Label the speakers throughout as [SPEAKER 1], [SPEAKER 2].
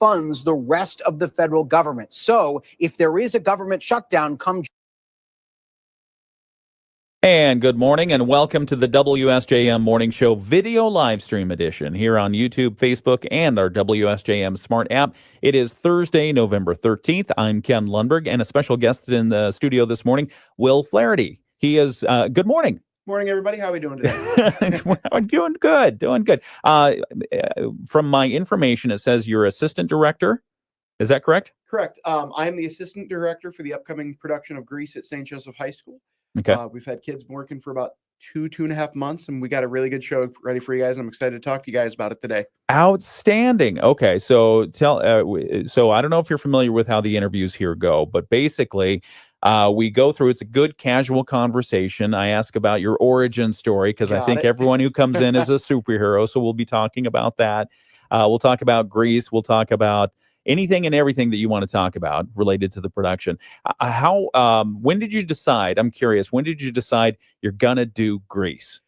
[SPEAKER 1] funds the rest of the federal government. So if there is a government shutdown come.
[SPEAKER 2] And good morning and welcome to the WSJM Morning Show video live stream edition here on YouTube, Facebook, and our WSJM Smart app. It is Thursday, November 13th. I'm Ken Lundberg, and a special guest in the studio this morning, Will Flaherty. He is, good morning.
[SPEAKER 3] Morning, everybody. How are we doing today?
[SPEAKER 2] We're doing good. From my information, it says you're assistant director. Is that correct?
[SPEAKER 3] Correct. I'm the assistant director for the upcoming production of Grease at St. Joseph High School.
[SPEAKER 2] Okay.
[SPEAKER 3] We've had kids working for about two and a half months, and we got a really good show ready for you guys. I'm excited to talk to you guys about it today.
[SPEAKER 2] Outstanding. Okay, so so I don't know if you're familiar with how the interviews here go, but basically, we go through. It's a good casual conversation. I ask about your origin story because I think everyone who comes in is a superhero. So we'll be talking about that. We'll talk about Grease. We'll talk about anything and everything that you want to talk about related to the production. When did you decide? I'm curious. When did you decide you're gonna do Grease?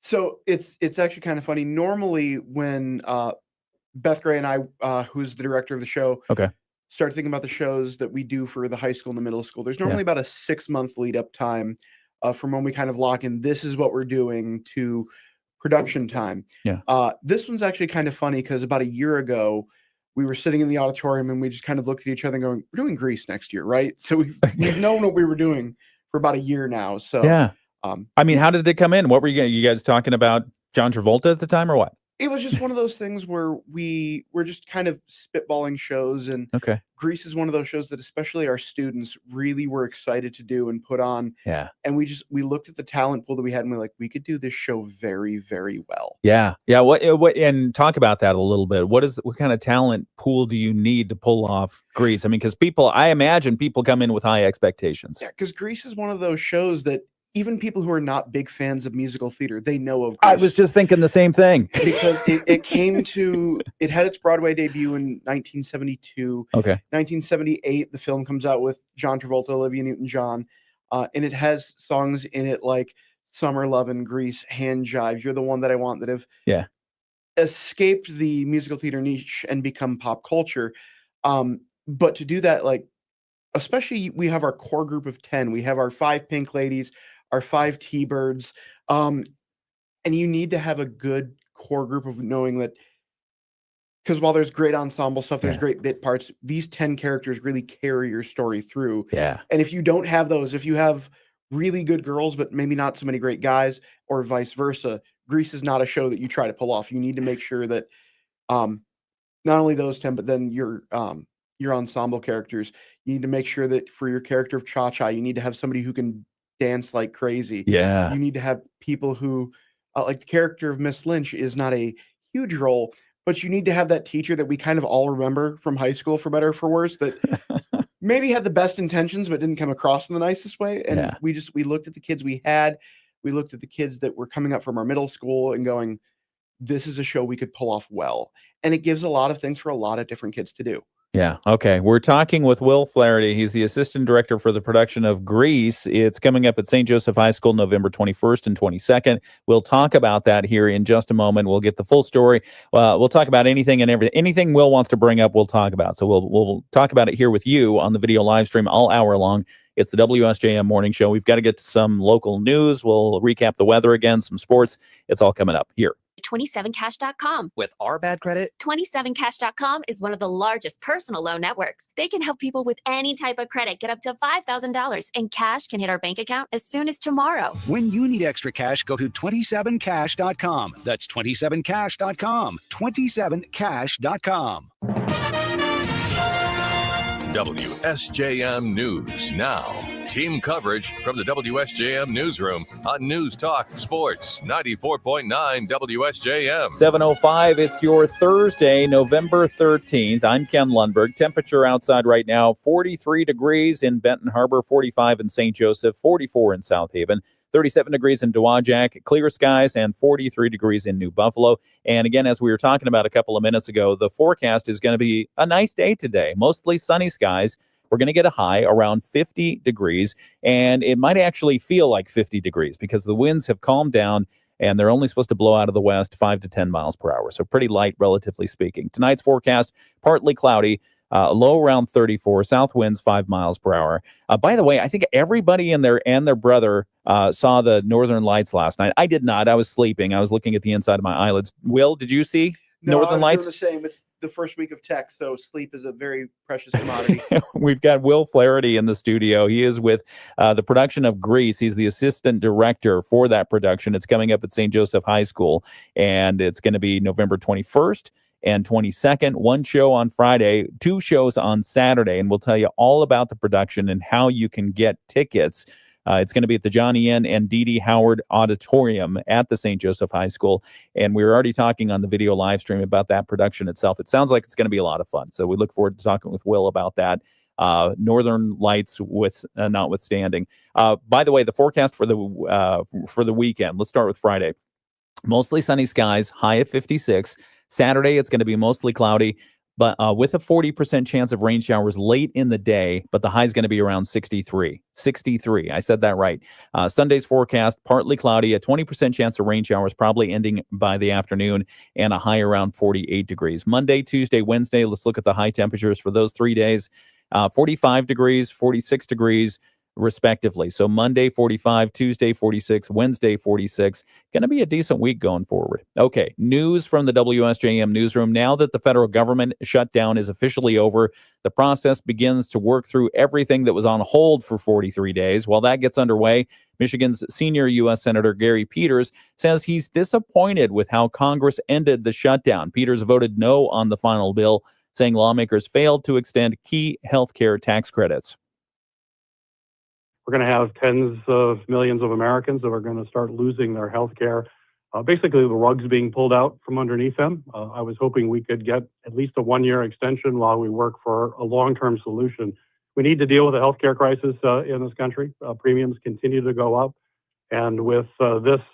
[SPEAKER 3] So it's actually kind of funny. Normally, when Beth Gray and I, who's the director of the show, start thinking about the shows that we do for the high school and the middle school, there's normally about a 6-month lead up time from when we kind of lock in. This is what we're doing to production time. This one's actually kind of funny because about a year ago, we were sitting in the auditorium and we just kind of looked at each other and going, we're doing Grease next year, right? So we've known what we were doing for about a year now. So
[SPEAKER 2] I mean, how did it come in? What were you guys talking about? John Travolta at the time or what?
[SPEAKER 3] It was just one of those things where we were just kind of spitballing shows, and Grease is one of those shows that especially our students really were excited to do and put on. And we looked at the talent pool that we had and we're like, we could do this show very, very well.
[SPEAKER 2] What and talk about that a little bit. What kind of talent pool do you need to pull off Grease? I mean, because I imagine people come in with high expectations.
[SPEAKER 3] Yeah, because Grease is one of those shows that even people who are not big fans of musical theater, they know of Grease.
[SPEAKER 2] I was just thinking the same thing.
[SPEAKER 3] Because it had its Broadway debut in 1972. 1978, the film comes out with John Travolta, Olivia Newton-John, and it has songs in it like Summer Lovin', Grease, Hand Jive, You're the One That I Want, that have escaped the musical theater niche and become pop culture. But to do that, like, especially we have our core group of 10. We have our 5 Pink Ladies, our 5 T-Birds, and you need to have a good core group of knowing that, because while there's great ensemble stuff, there's great bit parts, these 10 characters really carry your story through. And if you don't have those, if you have really good girls but maybe not so many great guys, or vice versa, Grease is not a show that you try to pull off. You need to make sure that not only those 10, but then your ensemble characters, you need to make sure that for your character of Cha-Cha, you need to have somebody who can dance like crazy. You need to have people who, like the character of Miss Lynch is not a huge role, but you need to have that teacher that we kind of all remember from high school, for better or for worse, that maybe had the best intentions, but didn't come across in the nicest way. And we looked at the kids we had, we looked at the kids that were coming up from our middle school and going, this is a show we could pull off well. And it gives a lot of things for a lot of different kids to do.
[SPEAKER 2] Okay. We're talking with Will Flaherty. He's the assistant director for the production of Grease. It's coming up at St. Joseph High School November 21st and 22nd. We'll talk about that here in just a moment. We'll get the full story. We'll talk about anything and everything. Anything Will wants to bring up, we'll talk about. So we'll talk about it here with you on the video live stream all hour long. It's the WSJM Morning Show. We've got to get to some local news. We'll recap the weather again, some sports. It's all coming up here.
[SPEAKER 4] 27cash.com.
[SPEAKER 5] With our bad credit,
[SPEAKER 4] 27cash.com is one of the largest personal loan networks. They can help people with any type of credit get up to $5,000, and cash can hit our bank account as soon as tomorrow.
[SPEAKER 5] When you need extra cash, go to 27cash.com. That's 27cash.com. 27cash.com.
[SPEAKER 6] WSJM News Now. Team coverage from the WSJM Newsroom on News Talk Sports 94.9 WSJM.
[SPEAKER 2] 7:05. It's your Thursday, November 13th. I'm Ken Lundberg. Temperature outside right now, 43 degrees in Benton Harbor, 45 in St. Joseph, 44 in South Haven, 37 degrees in Dowagiac, clear skies, and 43 degrees in New Buffalo. And again, as we were talking about a couple of minutes ago, the forecast is going to be a nice day today, mostly sunny skies. We're going to get a high around 50 degrees, and it might actually feel like 50 degrees because the winds have calmed down and they're only supposed to blow out of the west 5 to 10 miles per hour. So pretty light, relatively speaking. Tonight's forecast, partly cloudy. Low around 34, south winds 5 miles per hour. By the way, I think everybody and their brother saw the Northern Lights last night. I did not. I was sleeping. I was looking at the inside of my eyelids. Will, did you see Northern Lights?
[SPEAKER 3] Doing the same. It's the first week of tech, so sleep is a very precious commodity.
[SPEAKER 2] We've got Will Flaherty in the studio. He is with the production of Grease. He's the assistant director for that production. It's coming up at St. Joseph High School, and it's going to be November 21st. And 22nd, one show on Friday, 2 shows on Saturday, and we'll tell you all about the production and how you can get tickets. It's going to be at the John E. N. and Dee Dee Howard Auditorium at the St. Joseph High School, and we were already talking on the video live stream about that production itself. It sounds like it's going to be a lot of fun, so we look forward to talking with Will about that. Northern Lights notwithstanding. By the way, the forecast for the weekend. Let's start with Friday. Mostly sunny skies, high of 56. Saturday, it's going to be mostly cloudy, but with a 40% chance of rain showers late in the day, but the high is going to be around 63. 63, I said that right. Sunday's forecast, partly cloudy, a 20% chance of rain showers, probably ending by the afternoon, and a high around 48 degrees. Monday, Tuesday, Wednesday, let's look at the high temperatures for those 3 days. 45 degrees, 46 degrees, respectively. So Monday 45, Tuesday 46, Wednesday 46. Going to be a decent week going forward. Okay, news from the WSJM newsroom. Now that the federal government shutdown is officially over, the process begins to work through everything that was on hold for 43 days. While that gets underway, Michigan's senior U.S. Senator Gary Peters says he's disappointed with how Congress ended the shutdown. Peters voted no on the final bill, saying lawmakers failed to extend key health care tax credits.
[SPEAKER 7] We're going to have tens of millions of Americans that are going to start losing their health care. Basically, the rug's being pulled out from underneath them. I was hoping we could get at least a 1-year extension while we work for a long-term solution. We need to deal with the health care crisis in this country. Premiums continue to go up. And with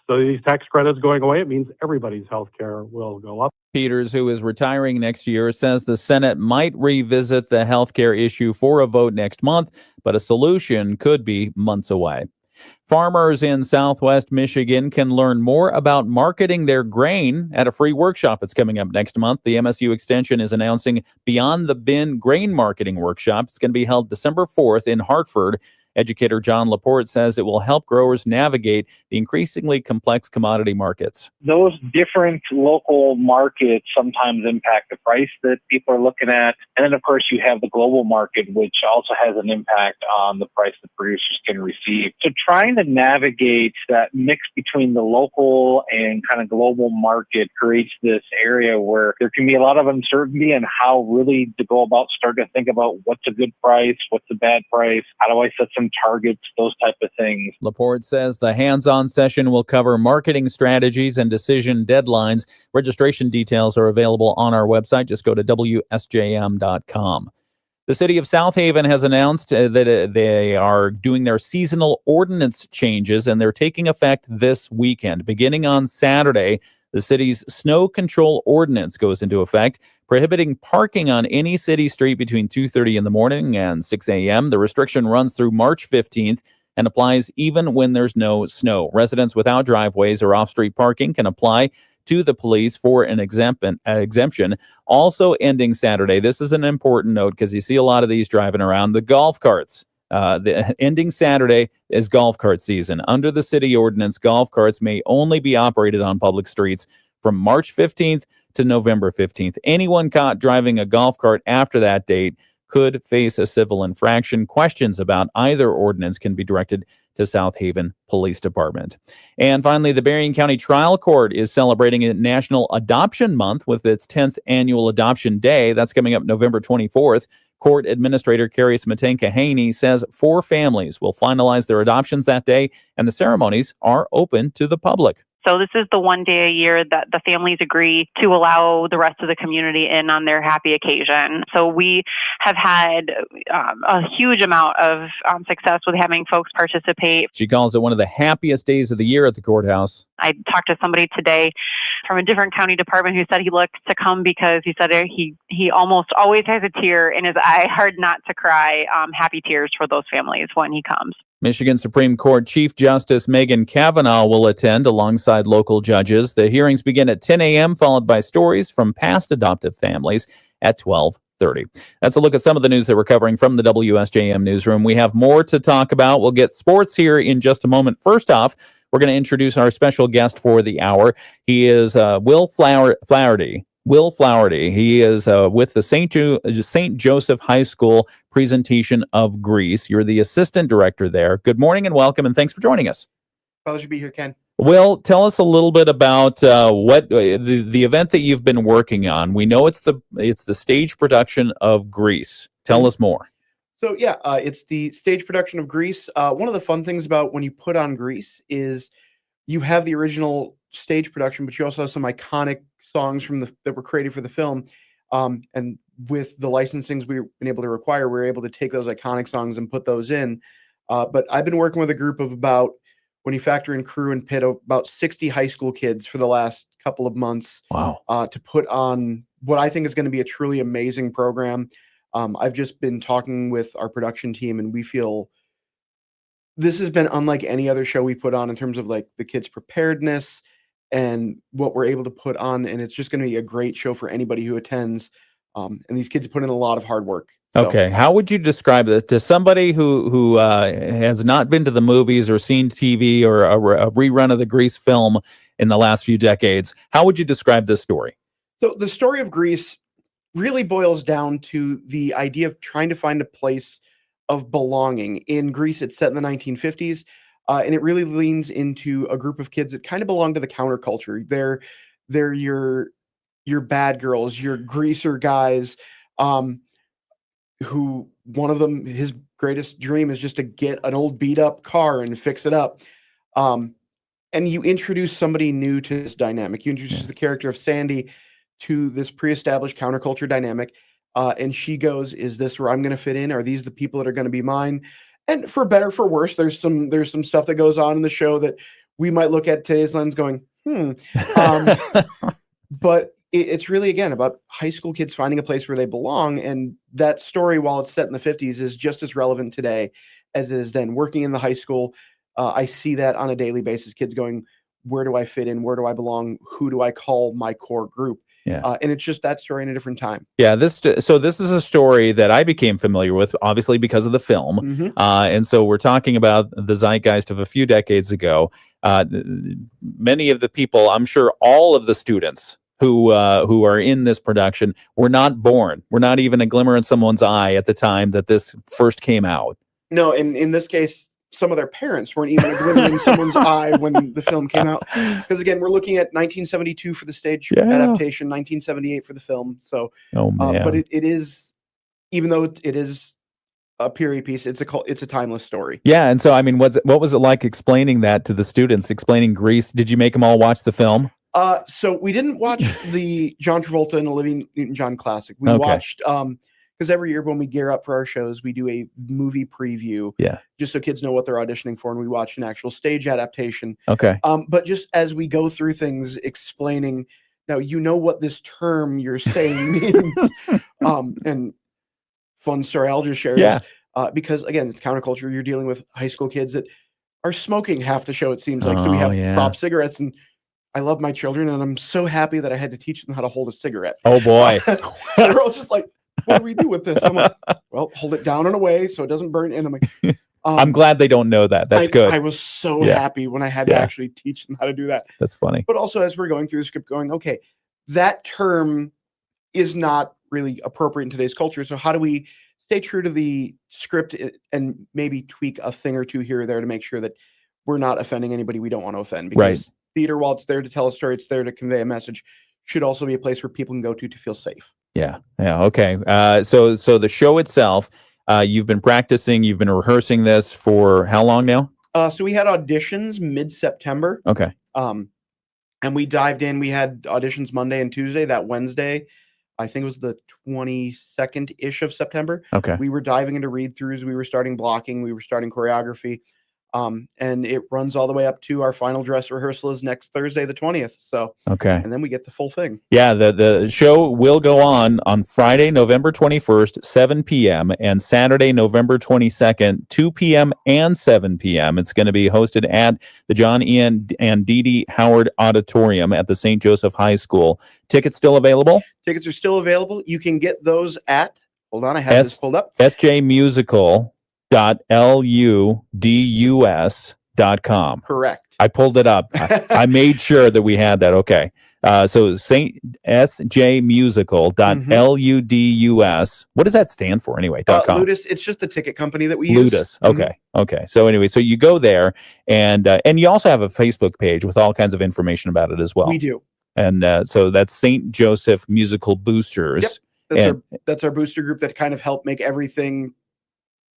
[SPEAKER 7] these tax credits going away, it means everybody's health care will go up.
[SPEAKER 2] Peters, who is retiring next year, says the Senate might revisit the health care issue for a vote next month, but a solution could be months away. Farmers in Southwest Michigan can learn more about marketing their grain at a free workshop that's coming up next month. The MSU Extension is announcing Beyond the Bin Grain Marketing Workshop. It's going to be held December 4th in Hartford. Educator John Laporte says it will help growers navigate the increasingly complex commodity markets.
[SPEAKER 8] Those different local markets sometimes impact the price that people are looking at. And then, of course, you have the global market, which also has an impact on the price that producers can receive. So trying to navigate that mix between the local and kind of global market creates this area where there can be a lot of uncertainty in how really to go about starting to think about what's a good price, what's a bad price, how do I set some targets, those type of things.
[SPEAKER 2] Laporte says the hands-on session will cover marketing strategies and decision deadlines. Registration details are available on our website. Just go to WSJM.com. The city of South Haven has announced that they are doing their seasonal ordinance changes, and they're taking effect this weekend. Beginning on Saturday, the city's snow control ordinance goes into effect, prohibiting parking on any city street between 2:30 in the morning and 6 a.m. The restriction runs through March 15th and applies even when there's no snow. Residents without driveways or off-street parking can apply to the police for an exemption. Also ending Saturday, this is an important note because you see a lot of these driving around, the golf carts. The ending Saturday is golf cart season. Under the city ordinance, golf carts may only be operated on public streets from March 15th to November 15th. Anyone caught driving a golf cart after that date could face a civil infraction. Questions about either ordinance can be directed to South Haven Police Department. And finally, the Berrien County Trial Court is celebrating a National Adoption Month with its 10th annual Adoption Day. That's coming up November 24th. Court Administrator Carrie Smetanka-Haney says 4 families will finalize their adoptions that day, and the ceremonies are open to the public.
[SPEAKER 9] So this is the one day a year that the families agree to allow the rest of the community in on their happy occasion. So we have had a huge amount of success with having folks participate.
[SPEAKER 2] She calls it one of the happiest days of the year at the courthouse.
[SPEAKER 9] I talked to somebody today from a different county department who said he looked to come because he said he almost always has a tear in his eye, hard not to cry, happy tears for those families when he comes.
[SPEAKER 2] Michigan Supreme Court Chief Justice Megan Kavanaugh will attend alongside local judges. The hearings begin at 10 a.m., followed by stories from past adoptive families at 12:30. That's a look at some of the news that we're covering from the WSJM newsroom. We have more to talk about. We'll get sports here in just a moment. First off, we're going to introduce our special guest for the hour. He is Will Flaherty. Will Flaherty. He is with the St. Joseph High School presentation of Greece. You're the assistant director there. Good morning and welcome, and thanks for joining us.
[SPEAKER 3] Pleasure to be here, Ken.
[SPEAKER 2] Will, tell us a little bit about what the event that you've been working on. We know it's the stage production of Greece. Tell us more.
[SPEAKER 3] So yeah, it's the stage production of Greece. One of the fun things about when you put on Greece is you have the original stage production, but you also have some iconic songs that were created for the film. And with the licensings we've been able to require, we're able to take those iconic songs and put those in. But I've been working with a group of about, when you factor in crew and pit, about 60 high school kids for the last couple of months.
[SPEAKER 2] Wow.
[SPEAKER 3] To put on what I think is going to be a truly amazing program. I've just been talking with our production team, and we feel this has been unlike any other show we put on in terms of like the kids' preparedness and what we're able to put on. And it's just going to be a great show for anybody who attends. And these kids put in a lot of hard work. So.
[SPEAKER 2] Okay. How would you describe it to somebody who has not been to the movies or seen TV or a rerun of the Grease film in the last few decades? How would you describe this story?
[SPEAKER 3] So the story of Grease really boils down to the idea of trying to find a place of belonging. In Greece, it's set in the 1950s, and it really leans into a group of kids that kind of belong to the counterculture. They're your bad girls, your greaser guys, who one of them, his greatest dream is just to get an old beat up car and fix it up. And you introduce somebody new to this dynamic. You introduce the character of Sandy to this pre-established counterculture dynamic. And she goes, is this where I'm going to fit in? Are these the people that are going to be mine? And for better, for worse, there's some stuff that goes on in the show that we might look at today's lens going, but it's really, again, about high school kids finding a place where they belong. And that story, while it's set in the 50s, is just as relevant today as it is then. Working in the high school, I see that on a daily basis, kids going, where do I fit in? Where do I belong? Who do I call my core group?
[SPEAKER 2] Yeah.
[SPEAKER 3] And it's just that story in a different time.
[SPEAKER 2] Yeah, this is a story that I became familiar with, obviously, because of the film.
[SPEAKER 3] Mm-hmm.
[SPEAKER 2] And so we're talking about the zeitgeist of a few decades ago. Many of the people, I'm sure all of the students who are in this production were not born. Were not even a glimmer in someone's eye at the time that this first came out.
[SPEAKER 3] No, and in this case, some of their parents weren't even a glimmer in someone's eye when the film came out. Because again, we're looking at 1972 for the stage adaptation, 1978 for the film. So, but it is, even though it is a period piece, it's a timeless story.
[SPEAKER 2] Yeah, and so I mean, what was it like explaining that to the students? Explaining Grease? Did you make them all watch the film?
[SPEAKER 3] So we didn't watch the John Travolta and Olivia Newton-John classic. We watched because every year when we gear up for our shows, we do a movie preview.
[SPEAKER 2] Yeah.
[SPEAKER 3] Just so kids know what they're auditioning for, and we watch an actual stage adaptation.
[SPEAKER 2] Okay.
[SPEAKER 3] But just as we go through things, explaining, now you know what this term you're saying means. And fun story I'll just share.
[SPEAKER 2] Yeah.
[SPEAKER 3] Is, because again, it's counterculture. You're dealing with high school kids that are smoking half the show, it seems like. So we have pop cigarettes, and I love my children, and I'm so happy that I had to teach them how to hold a cigarette.
[SPEAKER 2] Oh boy.
[SPEAKER 3] They're all just like, what do we do with this? I'm like, well, hold it down and away so it doesn't burn. And I'm like,
[SPEAKER 2] I'm glad they don't know that. That's good.
[SPEAKER 3] I was so happy when I had to actually teach them how to do that.
[SPEAKER 2] That's funny.
[SPEAKER 3] But also, as we're going through the script, going, okay, that term is not really appropriate in today's culture. So how do we stay true to the script and maybe tweak a thing or two here or there to make sure that we're not offending anybody we don't want to offend? Because theater, while it's there to tell a story, it's there to convey a message, should also be a place where people can go to feel safe.
[SPEAKER 2] Yeah. Okay. So the show itself, you've been practicing, you've been rehearsing this for how long now?
[SPEAKER 3] So we had auditions mid-September.
[SPEAKER 2] Okay.
[SPEAKER 3] And we dived in. We had auditions Monday and Tuesday. That Wednesday, I think it was the 22nd-ish of September.
[SPEAKER 2] Okay.
[SPEAKER 3] We were diving into read-throughs. We were starting blocking. We were starting choreography. And it runs all the way up to our final dress rehearsal is next Thursday, the 20th. So,
[SPEAKER 2] Okay.
[SPEAKER 3] and then we get the full thing.
[SPEAKER 2] Yeah, the show will go on Friday, November 21st, 7 p.m., and Saturday, November 22nd, 2 p.m. and 7 p.m. It's going to be hosted at the John Ian and Dee Dee Howard Auditorium at the St. Joseph High School. Tickets still available?
[SPEAKER 3] Tickets are still available. You can get those at, hold on, I have this pulled up.
[SPEAKER 2] sjmusical.ludus.com.
[SPEAKER 3] Correct.
[SPEAKER 2] I pulled it up. I made sure that we had that. Okay. So sjmusical.ludus. What does that stand for anyway? .com.
[SPEAKER 3] Ludus, it's just the ticket company that we use.
[SPEAKER 2] Ludus. Okay. Okay. So anyway, so you go there and you also have a Facebook page with all kinds of information about it as well.
[SPEAKER 3] We do.
[SPEAKER 2] And so that's St. Joseph Musical Boosters.
[SPEAKER 3] Yep. That's our booster group that kind of help make everything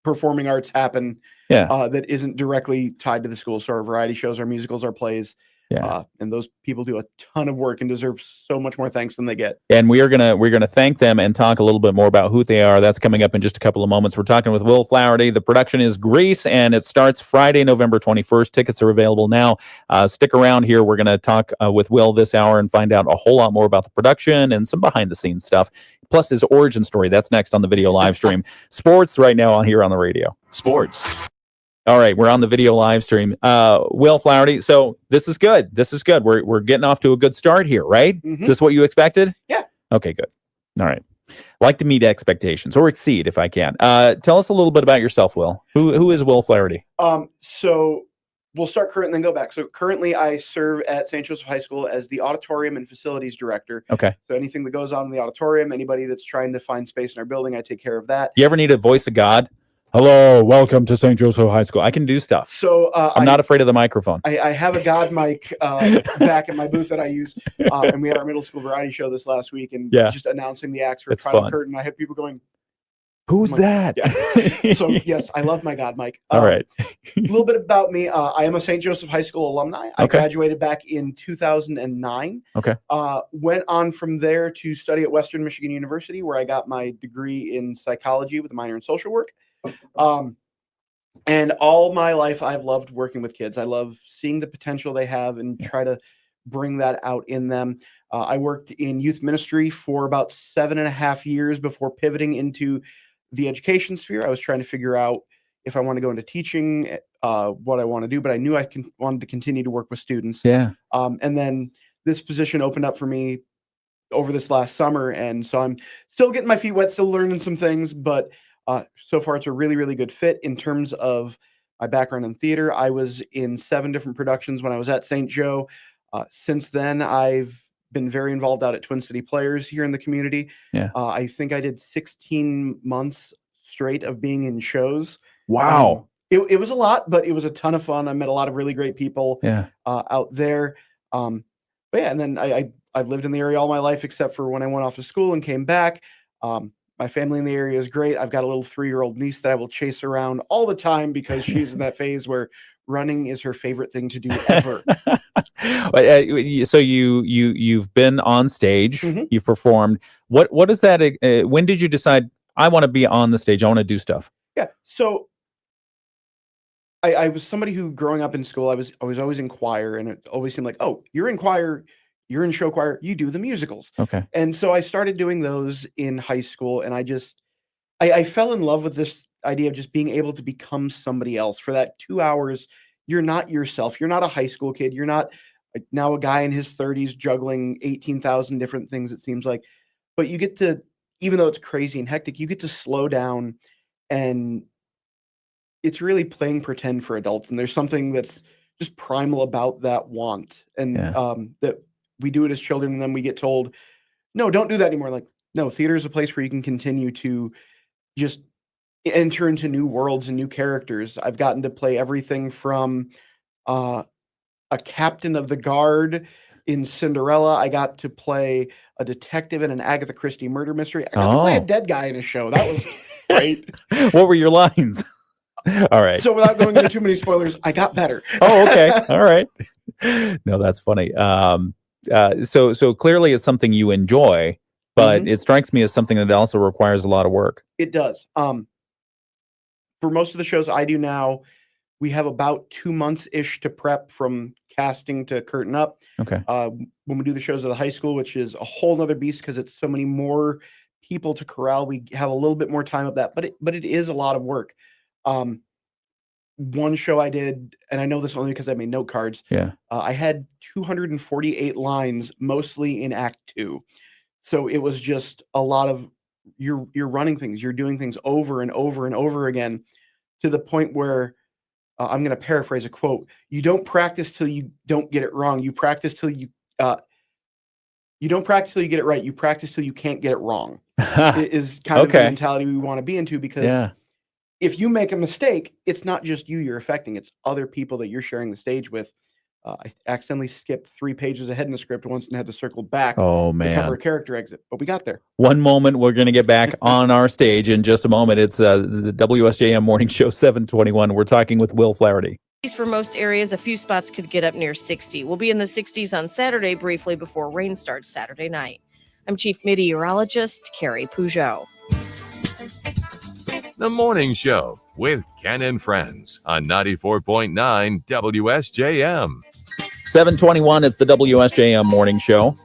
[SPEAKER 3] performing arts happen.
[SPEAKER 2] Yeah.
[SPEAKER 3] That isn't directly tied to the school. So our variety shows, our musicals, our plays.
[SPEAKER 2] Yeah.
[SPEAKER 3] And those people do a ton of work and deserve so much more thanks than they get.
[SPEAKER 2] And we're gonna thank them and talk a little bit more about who they are. That's coming up in just a couple of moments. We're talking with Will Flaherty. The production is Grease, and it starts Friday, November 21st. Tickets are available now. Stick around here. We're gonna talk with Will this hour and find out a whole lot more about the production and some behind the scenes stuff. Plus his origin story. That's next on the video live stream. Sports right now on here on the radio.
[SPEAKER 6] Sports.
[SPEAKER 2] All right, we're on the video live stream. Will Flaherty, so this is good. This is good. We're getting off to a good start here, right? Is this what you expected?
[SPEAKER 3] Yeah.
[SPEAKER 2] Okay, good. All right. Like to meet expectations or exceed if I can. Tell us a little bit about yourself, Will. Who is Will Flaherty?
[SPEAKER 3] So we'll start current and then go back. So currently I serve at St. Joseph High School as the auditorium and facilities director.
[SPEAKER 2] Okay.
[SPEAKER 3] So anything that goes on in the auditorium, anybody that's trying to find space in our building, I take care of that.
[SPEAKER 2] You ever need a voice of God? Hello, welcome to St. Joseph High School. I can do stuff.
[SPEAKER 3] So
[SPEAKER 2] I'm not afraid of the microphone.
[SPEAKER 3] I have a God mic back at my booth that I use. And we had our middle school variety show this last week and just announcing the acts for
[SPEAKER 2] It's
[SPEAKER 3] Final
[SPEAKER 2] fun.
[SPEAKER 3] Curtain. I had people going,
[SPEAKER 2] Who's that?
[SPEAKER 3] Yeah. So yes, I love my God mic.
[SPEAKER 2] All right.
[SPEAKER 3] A little bit about me. I am a St. Joseph High School alumni. I graduated back in 2009.
[SPEAKER 2] Okay.
[SPEAKER 3] Went on from there to study at Western Michigan University, where I got my degree in psychology with a minor in social work. And all my life, I've loved working with kids. I love seeing the potential they have and try to bring that out in them. I worked in youth ministry for about 7.5 years before pivoting into the education sphere. I was trying to figure out if I want to go into teaching, what I want to do, but I knew I wanted to continue to work with students.
[SPEAKER 2] Yeah.
[SPEAKER 3] And then this position opened up for me over this last summer. And so I'm still getting my feet wet, still learning some things, but so far it's a really, really good fit in terms of my background in theater. I was in 7 different productions when I was at St. Joe. Since then, I've been very involved out at Twin City Players here in the community.
[SPEAKER 2] Yeah.
[SPEAKER 3] I think I did 16 months straight of being in shows.
[SPEAKER 2] Wow.
[SPEAKER 3] It was a lot, but it was a ton of fun. I met a lot of really great people out there. But yeah, and then I've lived in the area all my life, except for when I went off to school and came back. My family in the area is great. I've got a little 3-year-old niece that I will chase around all the time because she's in that phase where running is her favorite thing to do ever.
[SPEAKER 2] So you've been on stage, you've performed. What is that? When did you decide I want to be on the stage? I want to do stuff.
[SPEAKER 3] Yeah. So I was somebody who, growing up in school, I was always in choir, and it always seemed like, oh, you're in choir, you're in show choir, you do the musicals.
[SPEAKER 2] Okay.
[SPEAKER 3] And so I started doing those in high school, and I fell in love with this idea of just being able to become somebody else. For that 2 hours, you're not yourself. You're not a high school kid. You're not now a guy in his 30s juggling 18,000 different things, it seems like. But you get to, even though it's crazy and hectic, you get to slow down, and it's really playing pretend for adults. And there's something that's just primal about that want. And that we do it as children, and then we get told, no, don't do that anymore. Like, no, theater is a place where you can continue to just enter into new worlds and new characters. I've gotten to play everything from a captain of the guard in Cinderella. I got to play a detective in an Agatha Christie murder mystery. I got to play a dead guy in a show. That was great. What
[SPEAKER 2] were your lines? All right.
[SPEAKER 3] So without going into too many spoilers, I got better.
[SPEAKER 2] Oh, okay. All right. No, that's funny. So clearly it's something you enjoy, but it strikes me as something that also requires a lot of work.
[SPEAKER 3] It does. For most of the shows I do now, We have about 2 months-ish to prep from casting to curtain up.
[SPEAKER 2] Okay.
[SPEAKER 3] When we do the shows at the high school, which is a whole nother beast because it's so many more people to corral, we have a little bit more time of that, but it is a lot of work. One show I did, and I know this only because I made note cards.
[SPEAKER 2] Yeah.
[SPEAKER 3] I had 248 lines, mostly in Act 2. So it was just a lot of you're running things, you're doing things over and over and over again, to the point where I'm going to paraphrase a quote. You don't practice till you don't get it wrong. You practice till you don't practice till you get it right. You practice till you can't get it wrong. It is kind of the mentality we want to be into, because if you make a mistake, it's not just you're affecting, it's other people that you're sharing the stage with. I accidentally skipped 3 pages ahead in the script once and had to circle back to cover a character exit, but we got there.
[SPEAKER 2] One moment, we're going to get back on our stage in just a moment. It's the WSJM Morning Show 721. We're talking with Will Flaherty.
[SPEAKER 10] For most areas, a few spots could get up near 60. We'll be in the 60s on Saturday briefly before rain starts Saturday night. I'm Chief Meteorologist Carrie Peugeot.
[SPEAKER 6] The Morning Show with Ken and Friends on 94.9 WSJM.
[SPEAKER 2] 721, it's the WSJM Morning Show.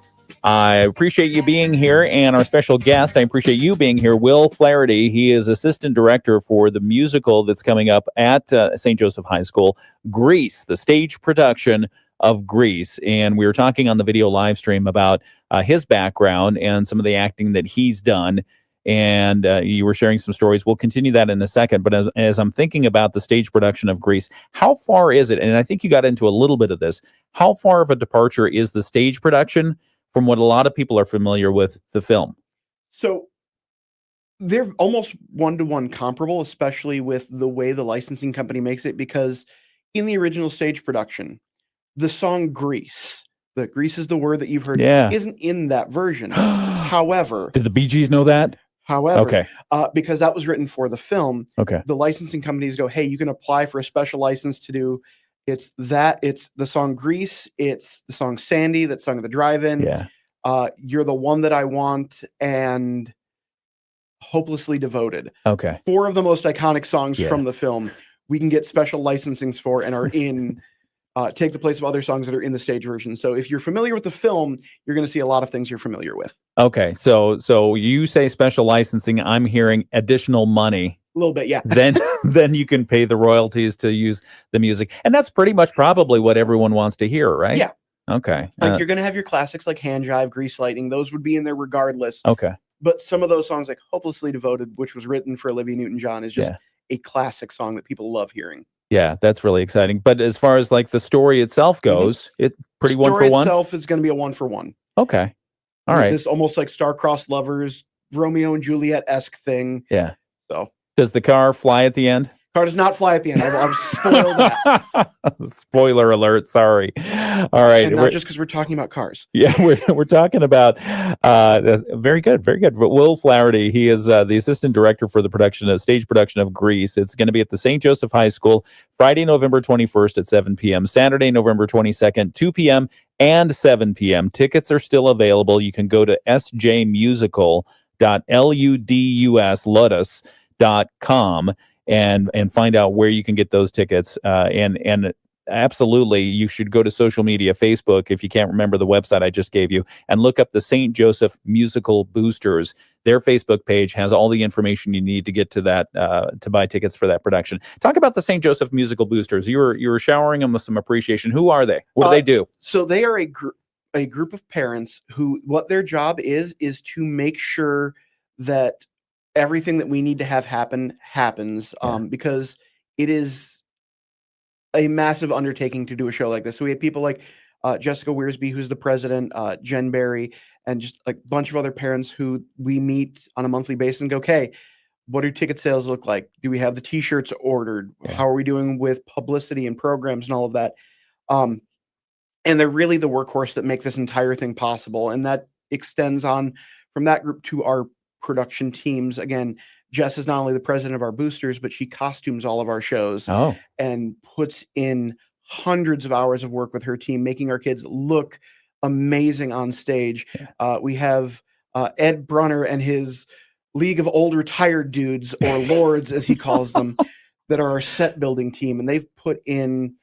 [SPEAKER 2] I appreciate you being here, and our special guest, I appreciate you being here, Will Flaherty. He is assistant director for the musical that's coming up at St. Joseph High School, Grease, the stage production of Grease. And we were talking on the video live stream about his background and some of the acting that he's done. And you were sharing some stories. We'll continue that in a second. But as I'm thinking about the stage production of Grease, how far is it? And I think you got into a little bit of this. How far of a departure is the stage production from what a lot of people are familiar with the film?
[SPEAKER 3] So they're almost one-to-one comparable, especially with the way the licensing company makes it, because in the original stage production, the song Grease, the Grease is the word that you've heard, isn't in that version. However,
[SPEAKER 2] did the Bee Gees know that?
[SPEAKER 3] However, because that was written for the film,
[SPEAKER 2] the
[SPEAKER 3] licensing companies go, hey, you can apply for a special license to do it's the song Grease, it's the song Sandy that's sung at the drive-in. You're the One That I Want, and Hopelessly Devoted. 4 of the most iconic songs from the film we can get special licensings for and are in take the place of other songs that are in the stage version. So if you're familiar with the film, you're going to see a lot of things you're familiar with.
[SPEAKER 2] Okay, so you say special licensing, I'm hearing additional money.
[SPEAKER 3] A little bit, yeah.
[SPEAKER 2] then you can pay the royalties to use the music. And that's pretty much probably what everyone wants to hear, right?
[SPEAKER 3] Yeah.
[SPEAKER 2] Okay.
[SPEAKER 3] Like you're going to have your classics like Hand Jive, Grease Lightning. Those would be in there regardless.
[SPEAKER 2] Okay.
[SPEAKER 3] But some of those songs like Hopelessly Devoted, which was written for Olivia Newton-John, is just a classic song that people love hearing.
[SPEAKER 2] Yeah, that's really exciting. But as far as like the story itself goes, it pretty one for one?
[SPEAKER 3] The story itself is going to be a 1-for-1.
[SPEAKER 2] Okay. All right.
[SPEAKER 3] This almost like star-crossed lovers, Romeo and Juliet-esque thing.
[SPEAKER 2] Yeah.
[SPEAKER 3] So
[SPEAKER 2] does the car fly at the end?
[SPEAKER 3] Car does not fly at the end. I'll spoil that.
[SPEAKER 2] Spoiler alert. Sorry. All right.
[SPEAKER 3] And not just because we're talking about cars.
[SPEAKER 2] Yeah, we're talking about very good, very good. But Will Flaherty, he is the assistant director for the stage production of Grease. It's going to be at the St. Joseph High School, Friday, November 21st at 7 p.m., Saturday, November 22nd, 2 p.m. and 7 p.m. Tickets are still available. You can go to sjmusical.ludus.com and find out where you can get those tickets. And absolutely, you should go to social media, Facebook, if you can't remember the website I just gave you, and look up the St. Joseph Musical Boosters. Their Facebook page has all the information you need to get to that, to buy tickets for that production. Talk about the St. Joseph Musical Boosters. You were showering them with some appreciation. Who are they? What do they do?
[SPEAKER 3] So they are a group of parents who, what their job is to make sure that everything that we need to have happens, because it is a massive undertaking to do a show like this. So we have people like Jessica Wearsby, who's the president, Jen Berry, and just like a bunch of other parents who we meet on a monthly basis and go, okay, what do ticket sales look like? Do we have the t-shirts ordered? How are we doing with publicity and programs and all of that? And they're really the workhorse that make this entire thing possible. And that extends on from that group to our production teams. Again, Jess is not only the president of our boosters, but she costumes all of our shows and puts in hundreds of hours of work with her team, making our kids look amazing on stage. We have Ed Brunner and his League of Old Retired Dudes, or Lords, as he calls them. that are our set building team, and they've put in,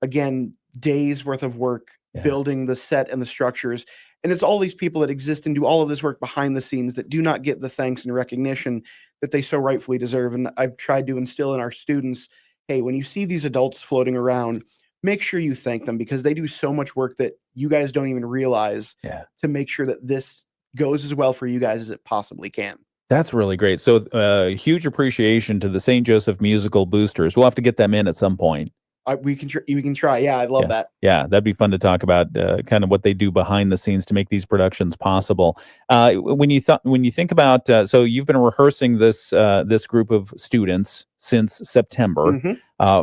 [SPEAKER 3] again, days worth of work building the set and the structures. And it's all these people that exist and do all of this work behind the scenes that do not get the thanks and recognition that they so rightfully deserve. And I've tried to instill in our students, hey, when you see these adults floating around, make sure you thank them, because they do so much work that you guys don't even realize to make sure that this goes as well for you guys as it possibly can.
[SPEAKER 2] That's really great. So huge appreciation to the St. Joseph Musical Boosters. We'll have to get them in at some point.
[SPEAKER 3] We can try. Yeah, I'd love that.
[SPEAKER 2] Yeah, that'd be fun to talk about kind of what they do behind the scenes to make these productions possible. When you think about, so you've been rehearsing this group of students since September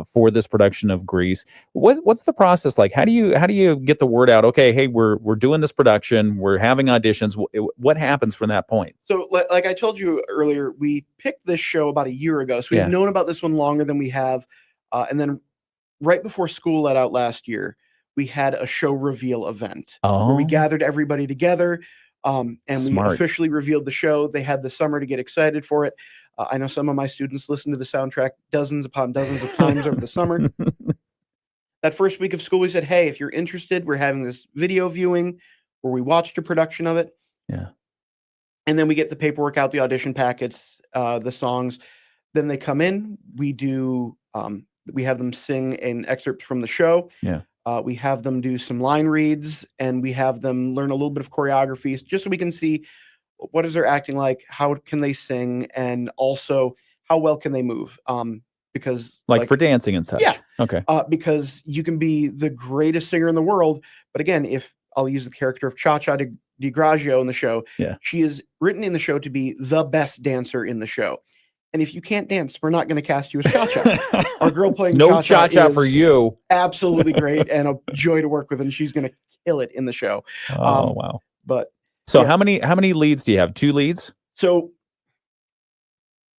[SPEAKER 2] for this production of Grease. What's the process like? How do you get the word out? Okay, hey, we're doing this production. We're having auditions. What happens from that point?
[SPEAKER 3] So, like I told you earlier, we picked this show about a year ago. So we've known about this one longer than we have, and then right before school let out last year, we had a show reveal event where we gathered everybody together, and we officially revealed the show. They had the summer to get excited for it. I know some of my students listened to the soundtrack dozens upon dozens of times over the summer. That first week of school, we said, hey, if you're interested, we're having this video viewing where we watched a production of it.
[SPEAKER 2] Yeah.
[SPEAKER 3] And then we get the paperwork out, the audition packets, the songs. Then they come in. We have them sing an excerpt from the show.
[SPEAKER 2] Yeah.
[SPEAKER 3] We have them do some line reads, and we have them learn a little bit of choreography just so we can see what is their acting like, how can they sing, and also how well can they move. Because
[SPEAKER 2] like for dancing and such.
[SPEAKER 3] Yeah.
[SPEAKER 2] Okay.
[SPEAKER 3] Because you can be the greatest singer in the world, but again, if I'll use the character of Cha-Cha DiGraggio in the show, she is written in the show to be the best dancer in the show. And if you can't dance, we're not going to cast you as Cha-Cha. Our girl playing
[SPEAKER 2] no Cha-Cha for you.
[SPEAKER 3] Absolutely great and a joy to work with, and she's going to kill it in the show.
[SPEAKER 2] Oh wow!
[SPEAKER 3] But
[SPEAKER 2] so how many leads do you have? 2 leads?
[SPEAKER 3] So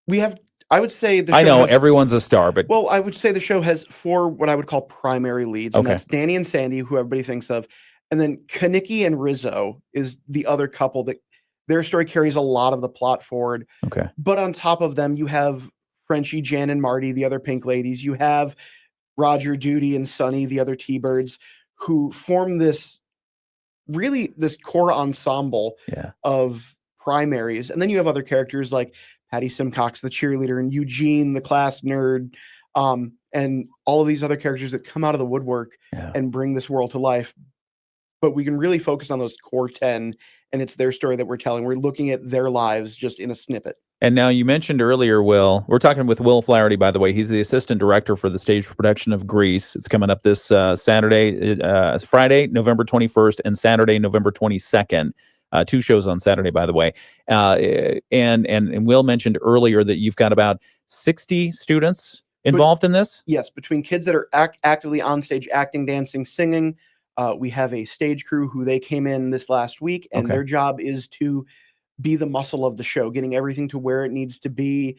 [SPEAKER 3] we have. I would say the show
[SPEAKER 2] I know
[SPEAKER 3] has,
[SPEAKER 2] everyone's a star, but
[SPEAKER 3] I would say the show has 4 what I would call primary leads, and that's Danny and Sandy, who everybody thinks of, and then Kaniki and Rizzo is the other couple that. Their story carries a lot of the plot forward.
[SPEAKER 2] Okay.
[SPEAKER 3] But on top of them, you have Frenchie, Jan, and Marty, the other Pink ladies. You have Roger, Duty, and Sonny, the other T-Birds, who form this core ensemble of primaries. And then you have other characters like Patty Simcox, the cheerleader, and Eugene, the class nerd, and all of these other characters that come out of the woodwork and bring this world to life. But we can really focus on those core 10, and it's their story that we're telling. We're looking at their lives just in a snippet.
[SPEAKER 2] And now you mentioned earlier, Will, we're talking with Will Flaherty, by the way. He's the assistant director for the stage production of Grease. It's coming up this Friday, November 21st, and Saturday, November 22nd. 2 shows on Saturday, by the way. And Will mentioned earlier that you've got about 60 students involved in this?
[SPEAKER 3] Yes, between kids that are actively on stage, acting, dancing, singing. We have a stage crew who they came in this last week, and their job is to be the muscle of the show, getting everything to where it needs to be,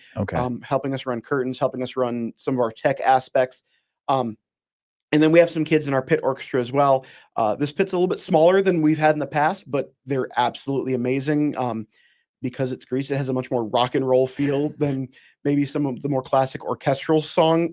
[SPEAKER 3] helping us run curtains, helping us run some of our tech aspects. And then we have some kids in our pit orchestra as well. This pit's a little bit smaller than we've had in the past, but they're absolutely amazing because it's Grease. It has a much more rock and roll feel than maybe some of the more classic orchestral song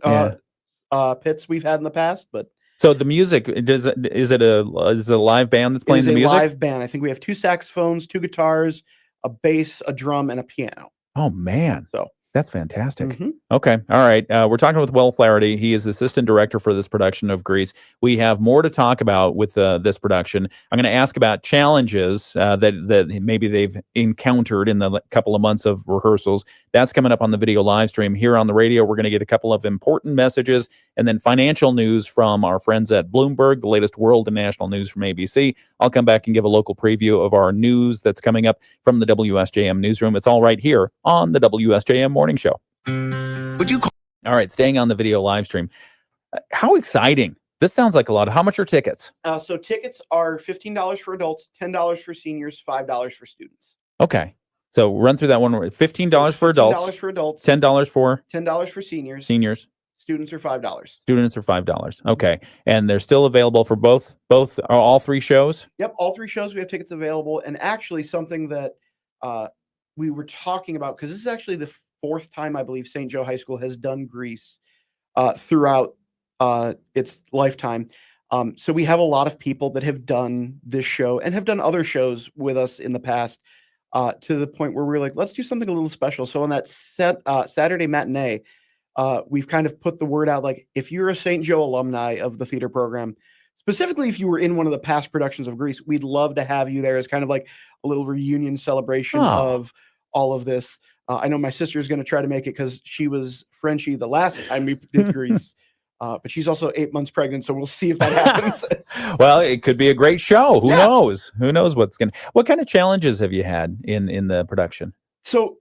[SPEAKER 3] pits we've had in the past, but
[SPEAKER 2] so the music, is it a live band that's playing the music?
[SPEAKER 3] It's a live band. I think we have 2 saxophones, 2 guitars, a bass, a drum, and a piano.
[SPEAKER 2] Oh man.
[SPEAKER 3] So
[SPEAKER 2] that's fantastic. Okay. All right. We're talking with Will Flaherty. He is assistant director for this production of Grease. We have more to talk about with this production. I'm going to ask about challenges that maybe they've encountered in the couple of months of rehearsals. That's coming up on the video live stream. Here on the radio, we're going to get a couple of important messages and then financial news from our friends at Bloomberg, the latest world and national news from ABC. I'll come back and give a local preview of our news that's coming up from the WSJM newsroom. It's all right here on the WSJM Morning Show. All right, staying on the video live stream. How exciting. This sounds like a lot. How much are tickets?
[SPEAKER 3] So tickets are $15 for adults, $10 for seniors, $5 for students.
[SPEAKER 2] Okay. So run through that one. $15 for adults.
[SPEAKER 3] $15 for adults.
[SPEAKER 2] $10 for?
[SPEAKER 3] $10 for seniors.
[SPEAKER 2] Seniors.
[SPEAKER 3] Students are $5.
[SPEAKER 2] Students are $5. Okay. And they're still available for all 3 shows?
[SPEAKER 3] Yep. All 3 shows we have tickets available. And actually something that we were talking about, because this is actually 4th time, I believe, St. Joe High School has done Grease throughout its lifetime. So we have a lot of people that have done this show and have done other shows with us in the past, to the point where we're like, let's do something a little special. So on that Saturday matinee, we've kind of put the word out, like, if you're a St. Joe alumni of the theater program, specifically if you were in one of the past productions of Grease, we'd love to have you there as kind of like a little reunion celebration of all of this. I know my sister's going to try to make it because she was Frenchie the last time we did Grease. But she's also 8 months pregnant, so we'll see if that happens.
[SPEAKER 2] Well, it could be a great show. Who knows? Who knows what kind of challenges have you had in the production?
[SPEAKER 3] So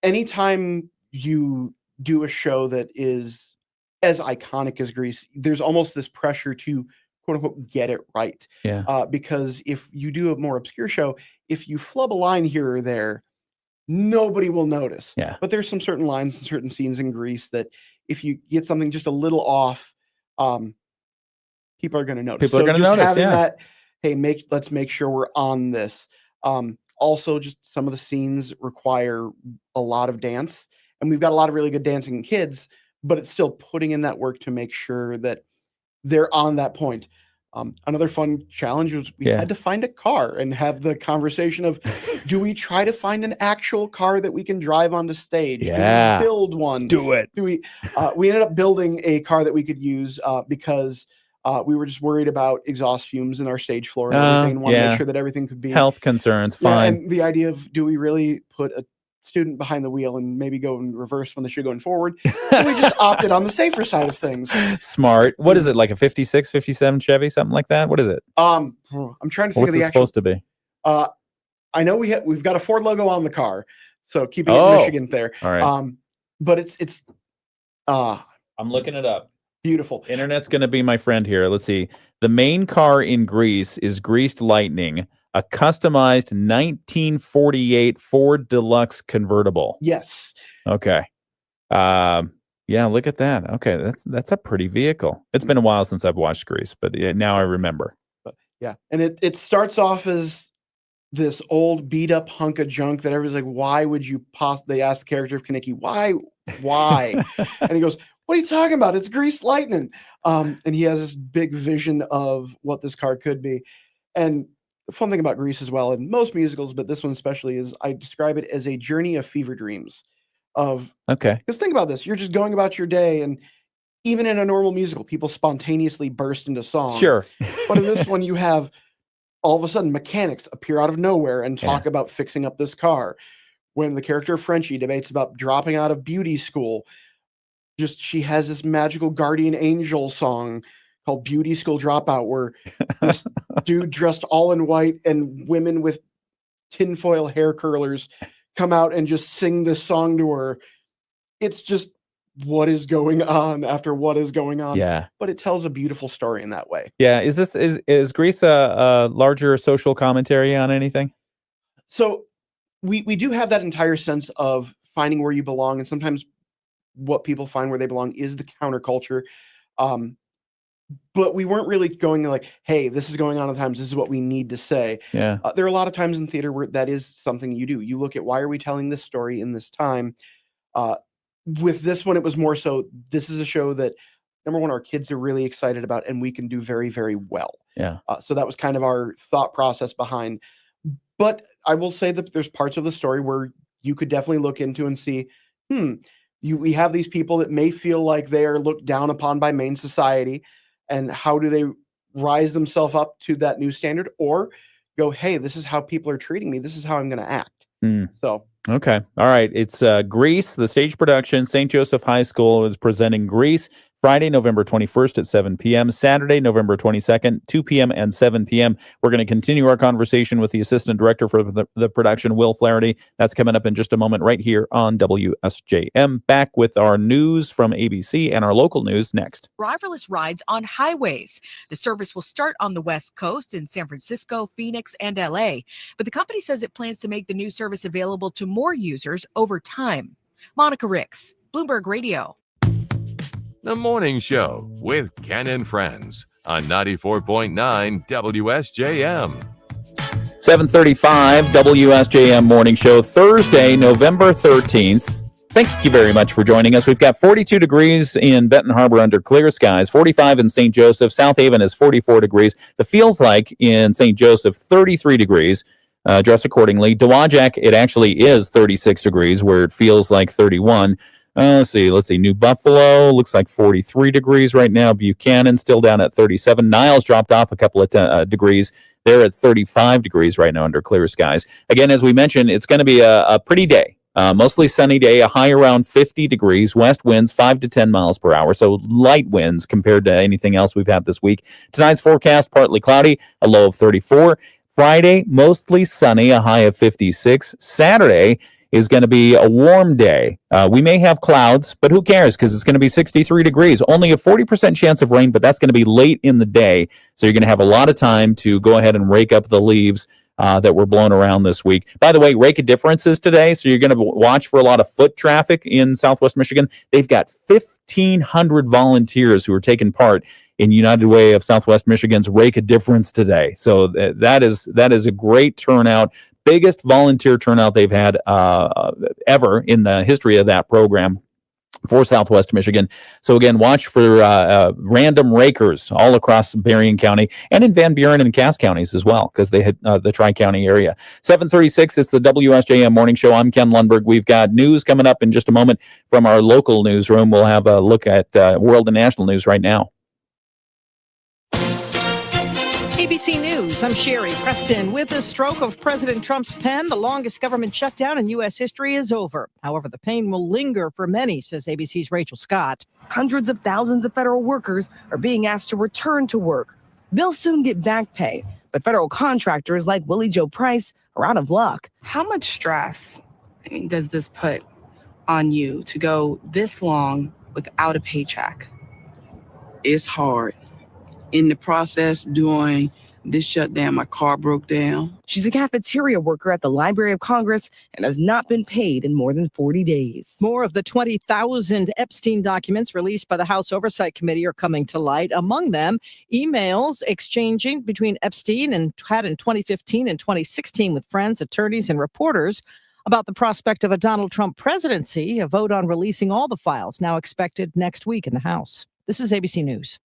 [SPEAKER 3] anytime you do a show that is as iconic as Grease, there's almost this pressure to quote unquote get it right.
[SPEAKER 2] Yeah.
[SPEAKER 3] Because if you do a more obscure show, if you flub a line here or there, nobody will notice.
[SPEAKER 2] Yeah.
[SPEAKER 3] But there's some certain lines and certain scenes in Grease that if you get something just a little off, people are going to notice.
[SPEAKER 2] People are going to notice.
[SPEAKER 3] Having
[SPEAKER 2] Yeah.
[SPEAKER 3] that, hey, let's make sure we're on this. Also, just some of the scenes require a lot of dance, and we've got a lot of really good dancing kids, but it's still putting in that work to make sure that they're on that point. Another fun challenge was we had to find a car and have the conversation of, do we try to find an actual car that we can drive onto stage?
[SPEAKER 2] Yeah.
[SPEAKER 3] Do we build one?
[SPEAKER 2] Do it.
[SPEAKER 3] Do we? We ended up building a car that we could use because we were just worried about exhaust fumes in our stage floor and everything, and wanted to make sure that everything could be
[SPEAKER 2] health concerns.
[SPEAKER 3] Yeah,
[SPEAKER 2] Fine.
[SPEAKER 3] and the idea of, do we really put a student behind the wheel and maybe go in reverse when they should go in forward? So we just opted on the safer side of things.
[SPEAKER 2] Smart. What is it, like a 56, 57 Chevy, something like that? What is it?
[SPEAKER 3] I'm trying to think
[SPEAKER 2] What's
[SPEAKER 3] of the
[SPEAKER 2] it
[SPEAKER 3] actual.
[SPEAKER 2] supposed to be?
[SPEAKER 3] I know we've got a Ford logo on the car, so keeping it
[SPEAKER 2] Oh.
[SPEAKER 3] Michigan there.
[SPEAKER 2] All right.
[SPEAKER 3] But it's
[SPEAKER 2] I'm looking it up.
[SPEAKER 3] beautiful.
[SPEAKER 2] Internet's going to be my friend here. Let's see. The main car in Grease is Greased Lightning, a customized 1948 Ford Deluxe convertible.
[SPEAKER 3] Yes.
[SPEAKER 2] Okay. Yeah, look at that. Okay, that's a pretty vehicle. It's been a while since I've watched Grease, but now I remember.
[SPEAKER 3] Yeah, and it starts off as this old beat up hunk of junk that everybody's like, why would you They ask the character of Kaneki, why? And he goes, what are you talking about? It's Greased Lightning. And he has this big vision of what this car could be. And the fun thing about Grease as well, and most musicals, but this one especially, is I describe it as a journey of fever dreams. Because think about this, you're just going about your day, and even in a normal musical, people spontaneously burst into song.
[SPEAKER 2] Sure.
[SPEAKER 3] But in this one, you have all of a sudden mechanics appear out of nowhere and talk about fixing up this car. When the character of Frenchie debates about dropping out of beauty school, she has this magical guardian angel song called Beauty School Dropout, where this dude dressed all in white and women with tinfoil hair curlers come out and just sing this song to her. It's just, what is going on after what is going on?
[SPEAKER 2] Yeah.
[SPEAKER 3] But it tells a beautiful story in that way.
[SPEAKER 2] Yeah. Is Grease a larger social commentary on anything?
[SPEAKER 3] So we do have that entire sense of finding where you belong, and sometimes what people find where they belong is the counterculture. But we weren't really going like, hey, this is going on at times, this is what we need to say.
[SPEAKER 2] Yeah.
[SPEAKER 3] There are a lot of times in theater where that is something you do. You look at, why are we telling this story in this time? With this one, it was more so, this is a show that, number one, our kids are really excited about, and we can do very, very well.
[SPEAKER 2] Yeah.
[SPEAKER 3] So that was kind of our thought process behind. But I will say that there's parts of the story where you could definitely look into and see, we have these people that may feel like they are looked down upon by main society, and how do they rise themselves up to that new standard, or go, hey, this is how people are treating me, this is how I'm going to act. So
[SPEAKER 2] okay. All right. It's Grease, the stage production. St. Joseph High School is presenting Grease Friday, November 21st at 7 p.m., Saturday, November 22nd, 2 p.m. and 7 p.m. We're going to continue our conversation with the assistant director for the production, Will Flaherty. That's coming up in just a moment right here on WSJM. Back with our news from ABC and our local news next.
[SPEAKER 11] Driverless rides on highways. The service will start on the West Coast in San Francisco, Phoenix, and LA. But the company says it plans to make the new service available to more users over time. Monica Ricks, Bloomberg Radio.
[SPEAKER 6] The Morning Show with Ken and Friends on 94.9 WSJM.
[SPEAKER 2] 7:35 WSJM Morning Show, Thursday, November 13th. Thank you very much for joining us. We've got 42 degrees in Benton Harbor under clear skies, 45 in St. Joseph. South Haven is 44 degrees. The feels like in St. Joseph, 33 degrees. Dress accordingly. Dowagiac, it actually is 36 degrees, where it feels like 31. Let's see. New Buffalo looks like 43 degrees right now. Buchanan still down at 37. Niles dropped off a couple of degrees. They're at 35 degrees right now under clear skies. Again, as we mentioned, it's going to be a pretty day. Mostly sunny day, a high around 50 degrees, west winds 5 to 10 miles per hour, so light winds compared to anything else we've had this week. Tonight's forecast, partly cloudy, a low of 34. Friday, mostly sunny, a high of 56. Saturday is going to be a warm day. We may have clouds, but who cares, because it's going to be 63 degrees. Only a 40% chance of rain, but that's going to be late in the day, so you're going to have a lot of time to go ahead and rake up the leaves that were blown around this week. By the way, rake of differences today, so you're going to watch for a lot of foot traffic in Southwest Michigan. They've got 1,500 volunteers who are taking part in United Way of Southwest Michigan's Rake a Difference today. So that is a great turnout, biggest volunteer turnout they've had ever in the history of that program for Southwest Michigan. So again, watch for random rakers all across Berrien County and in Van Buren and Cass counties as well, because they hit the Tri-County area. 7:36, it's the WSJM Morning Show. I'm Ken Lundberg. We've got news coming up in just a moment from our local newsroom. We'll have a look at world and national news right now.
[SPEAKER 12] ABC News, I'm Sherry Preston. With the stroke of President Trump's pen, the longest government shutdown in U.S. history is over. However, the pain will linger for many, says ABC's Rachel Scott.
[SPEAKER 13] Hundreds of thousands of federal workers are being asked to return to work. They'll soon get back pay, but federal contractors like Willie Joe Price are out of luck.
[SPEAKER 14] How much stress does this put on you to go this long without a paycheck?
[SPEAKER 15] It's hard. In the process, during this shutdown, my car broke down.
[SPEAKER 13] She's a cafeteria worker at the Library of Congress and has not been paid in more than 40 days.
[SPEAKER 12] More of the 20,000 Epstein documents released by the House Oversight Committee are coming to light. Among them, emails exchanging between Epstein and had in 2015 and 2016 with friends, attorneys, and reporters about the prospect of a Donald Trump presidency. A vote on releasing all the files now expected next week in the House. This is ABC News.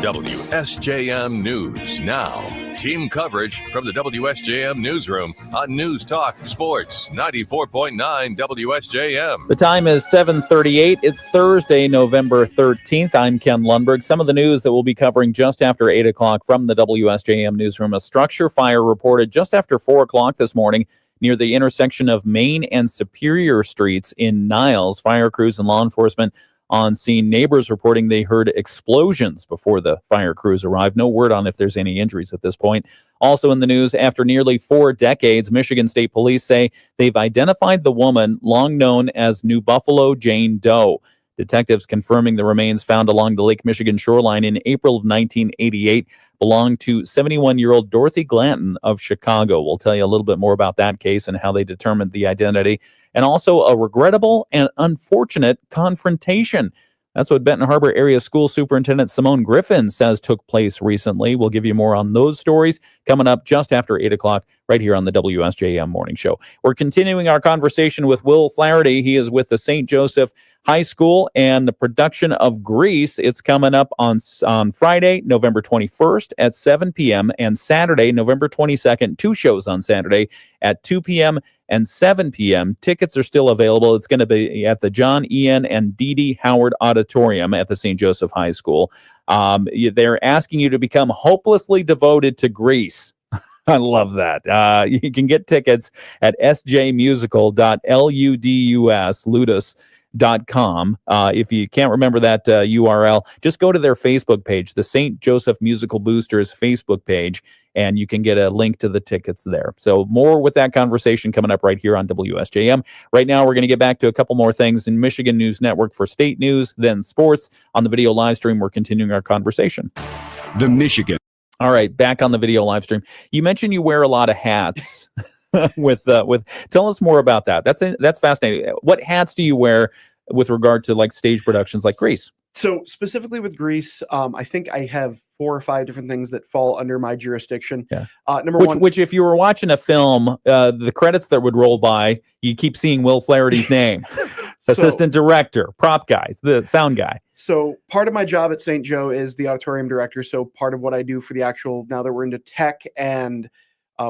[SPEAKER 6] WSJM News Now. Team coverage from the WSJM Newsroom on News Talk Sports 94.9 WSJM.
[SPEAKER 2] The time is 7:38. It's Thursday, November 13th. I'm Ken Lundberg. Some of the news that we'll be covering just after 8 o'clock from the WSJM Newsroom. A structure fire reported just after 4 o'clock this morning near the intersection of Main and Superior Streets in Niles. Fire crews and law enforcement on scene. Neighbors reporting they heard explosions before the fire crews arrived. No word on if there's any injuries at this point. Also in the news, after nearly 4 decades, Michigan State Police say they've identified the woman long known as New Buffalo Jane Doe. Detectives confirming the remains found along the Lake Michigan shoreline in April of 1988 belonged to 71-year-old Dorothy Glanton of Chicago. We'll tell you a little bit more about that case and how they determined the identity. And also a regrettable and unfortunate confrontation. That's what Benton Harbor Area School Superintendent Simone Griffin says took place recently. We'll give you more on those stories coming up just after 8 o'clock right here on the WSJM Morning Show. We're continuing our conversation with Will Flaherty. He is with the St. Joseph High School and the production of Grease. It's coming up on Friday, November 21st at 7 p.m. and Saturday, November 22nd, 2 shows on Saturday at 2 p.m. and 7 p.m. Tickets are still available. It's going to be at the John Ian and Dee Dee Howard Auditorium at the St. Joseph High School. They're asking you to become hopelessly devoted to Grease. I love that. You can get tickets at sjmusical.ludus.com. If you can't remember that URL, just go to their Facebook page, the St. Joseph Musical Boosters Facebook page, and you can get a link to the tickets there. So more with that conversation coming up right here on WSJM. Right now, we're going to get back to a couple more things in Michigan News Network for state news, then sports. On the video live stream, we're continuing our conversation.
[SPEAKER 16] The Michigan.
[SPEAKER 2] All right, back on the video live stream. You mentioned you wear a lot of hats. with tell us more about that. That's fascinating. What hats do you wear with regard to like stage productions like Grease?
[SPEAKER 3] So specifically with Grease, I think I have 4 or 5 different things that fall under my jurisdiction.
[SPEAKER 2] Yeah.
[SPEAKER 3] Number one,
[SPEAKER 2] which if you were watching a film, the credits that would roll by, you keep seeing Will Flaherty's name. Assistant director, prop guy, the sound guy.
[SPEAKER 3] So part of my job at St. Joe is the auditorium director. So part of what I do for the actual, now that we're into tech and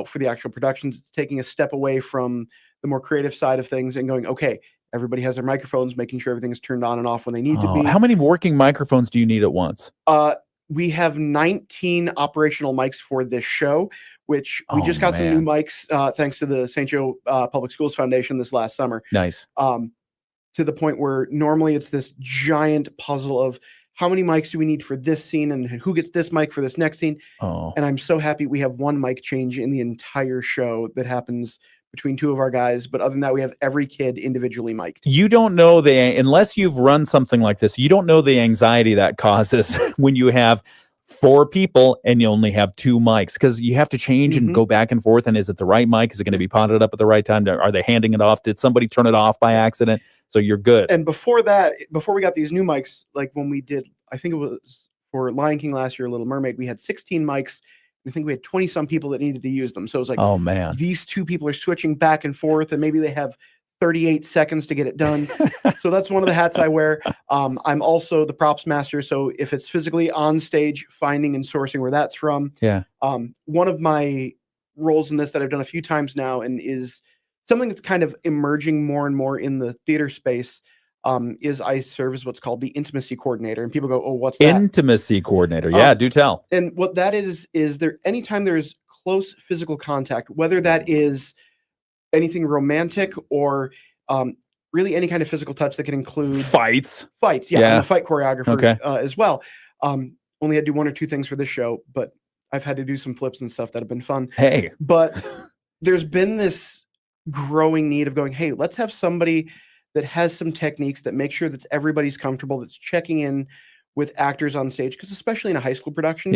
[SPEAKER 3] for the actual productions, it's taking a step away from the more creative side of things and going, okay, everybody has their microphones, making sure everything is turned on and off when they need to be.
[SPEAKER 2] How many working microphones do you need at once?
[SPEAKER 3] We have 19 operational mics for this show, which we just got some new mics thanks to the St. Joe Public Schools Foundation this last summer.
[SPEAKER 2] Nice.
[SPEAKER 3] To the point where normally it's this giant puzzle of how many mics do we need for this scene and who gets this mic for this next scene. And I'm so happy we have one mic change in the entire show that happens between 2 of our guys. But other than that, we have every kid individually mic'd.
[SPEAKER 2] You don't know unless you've run something like this, you don't know the anxiety that causes when you have 4 people and you only have 2 mics, because you have to change and go back and forth. And is it the right mic? Is it going to be potted up at the right time? Are they handing it off? Did somebody turn it off by accident? So you're good.
[SPEAKER 3] And before that, before we got these new mics, like when we did, I think it was for Lion King last year, Little Mermaid, we had 16 mics. I think we had 20 some people that needed to use them. So it was like,
[SPEAKER 2] oh man,
[SPEAKER 3] these 2 people are switching back and forth and maybe they have 38 seconds to get it done. So that's one of the hats I wear. I'm also the props master. So if it's physically on stage, finding and sourcing where that's from.
[SPEAKER 2] Yeah.
[SPEAKER 3] One of my roles in this that I've done a few times now and is something that's kind of emerging more and more in the theater space is I serve as what's called the intimacy coordinator. And people go, oh, what's that?
[SPEAKER 2] Intimacy coordinator. Yeah, do tell.
[SPEAKER 3] And what that is there anytime there's close physical contact, whether that is anything romantic or really any kind of physical touch that can include
[SPEAKER 2] fights.
[SPEAKER 3] Yeah. I'm a fight choreographer as well. Only had to do 1 or 2 things for this show, but I've had to do some flips and stuff that have been fun.
[SPEAKER 2] Hey,
[SPEAKER 3] but there's been this growing need of going, hey, let's have somebody that has some techniques that make sure that everybody's comfortable, that's checking in with actors on stage, because especially in a high school production,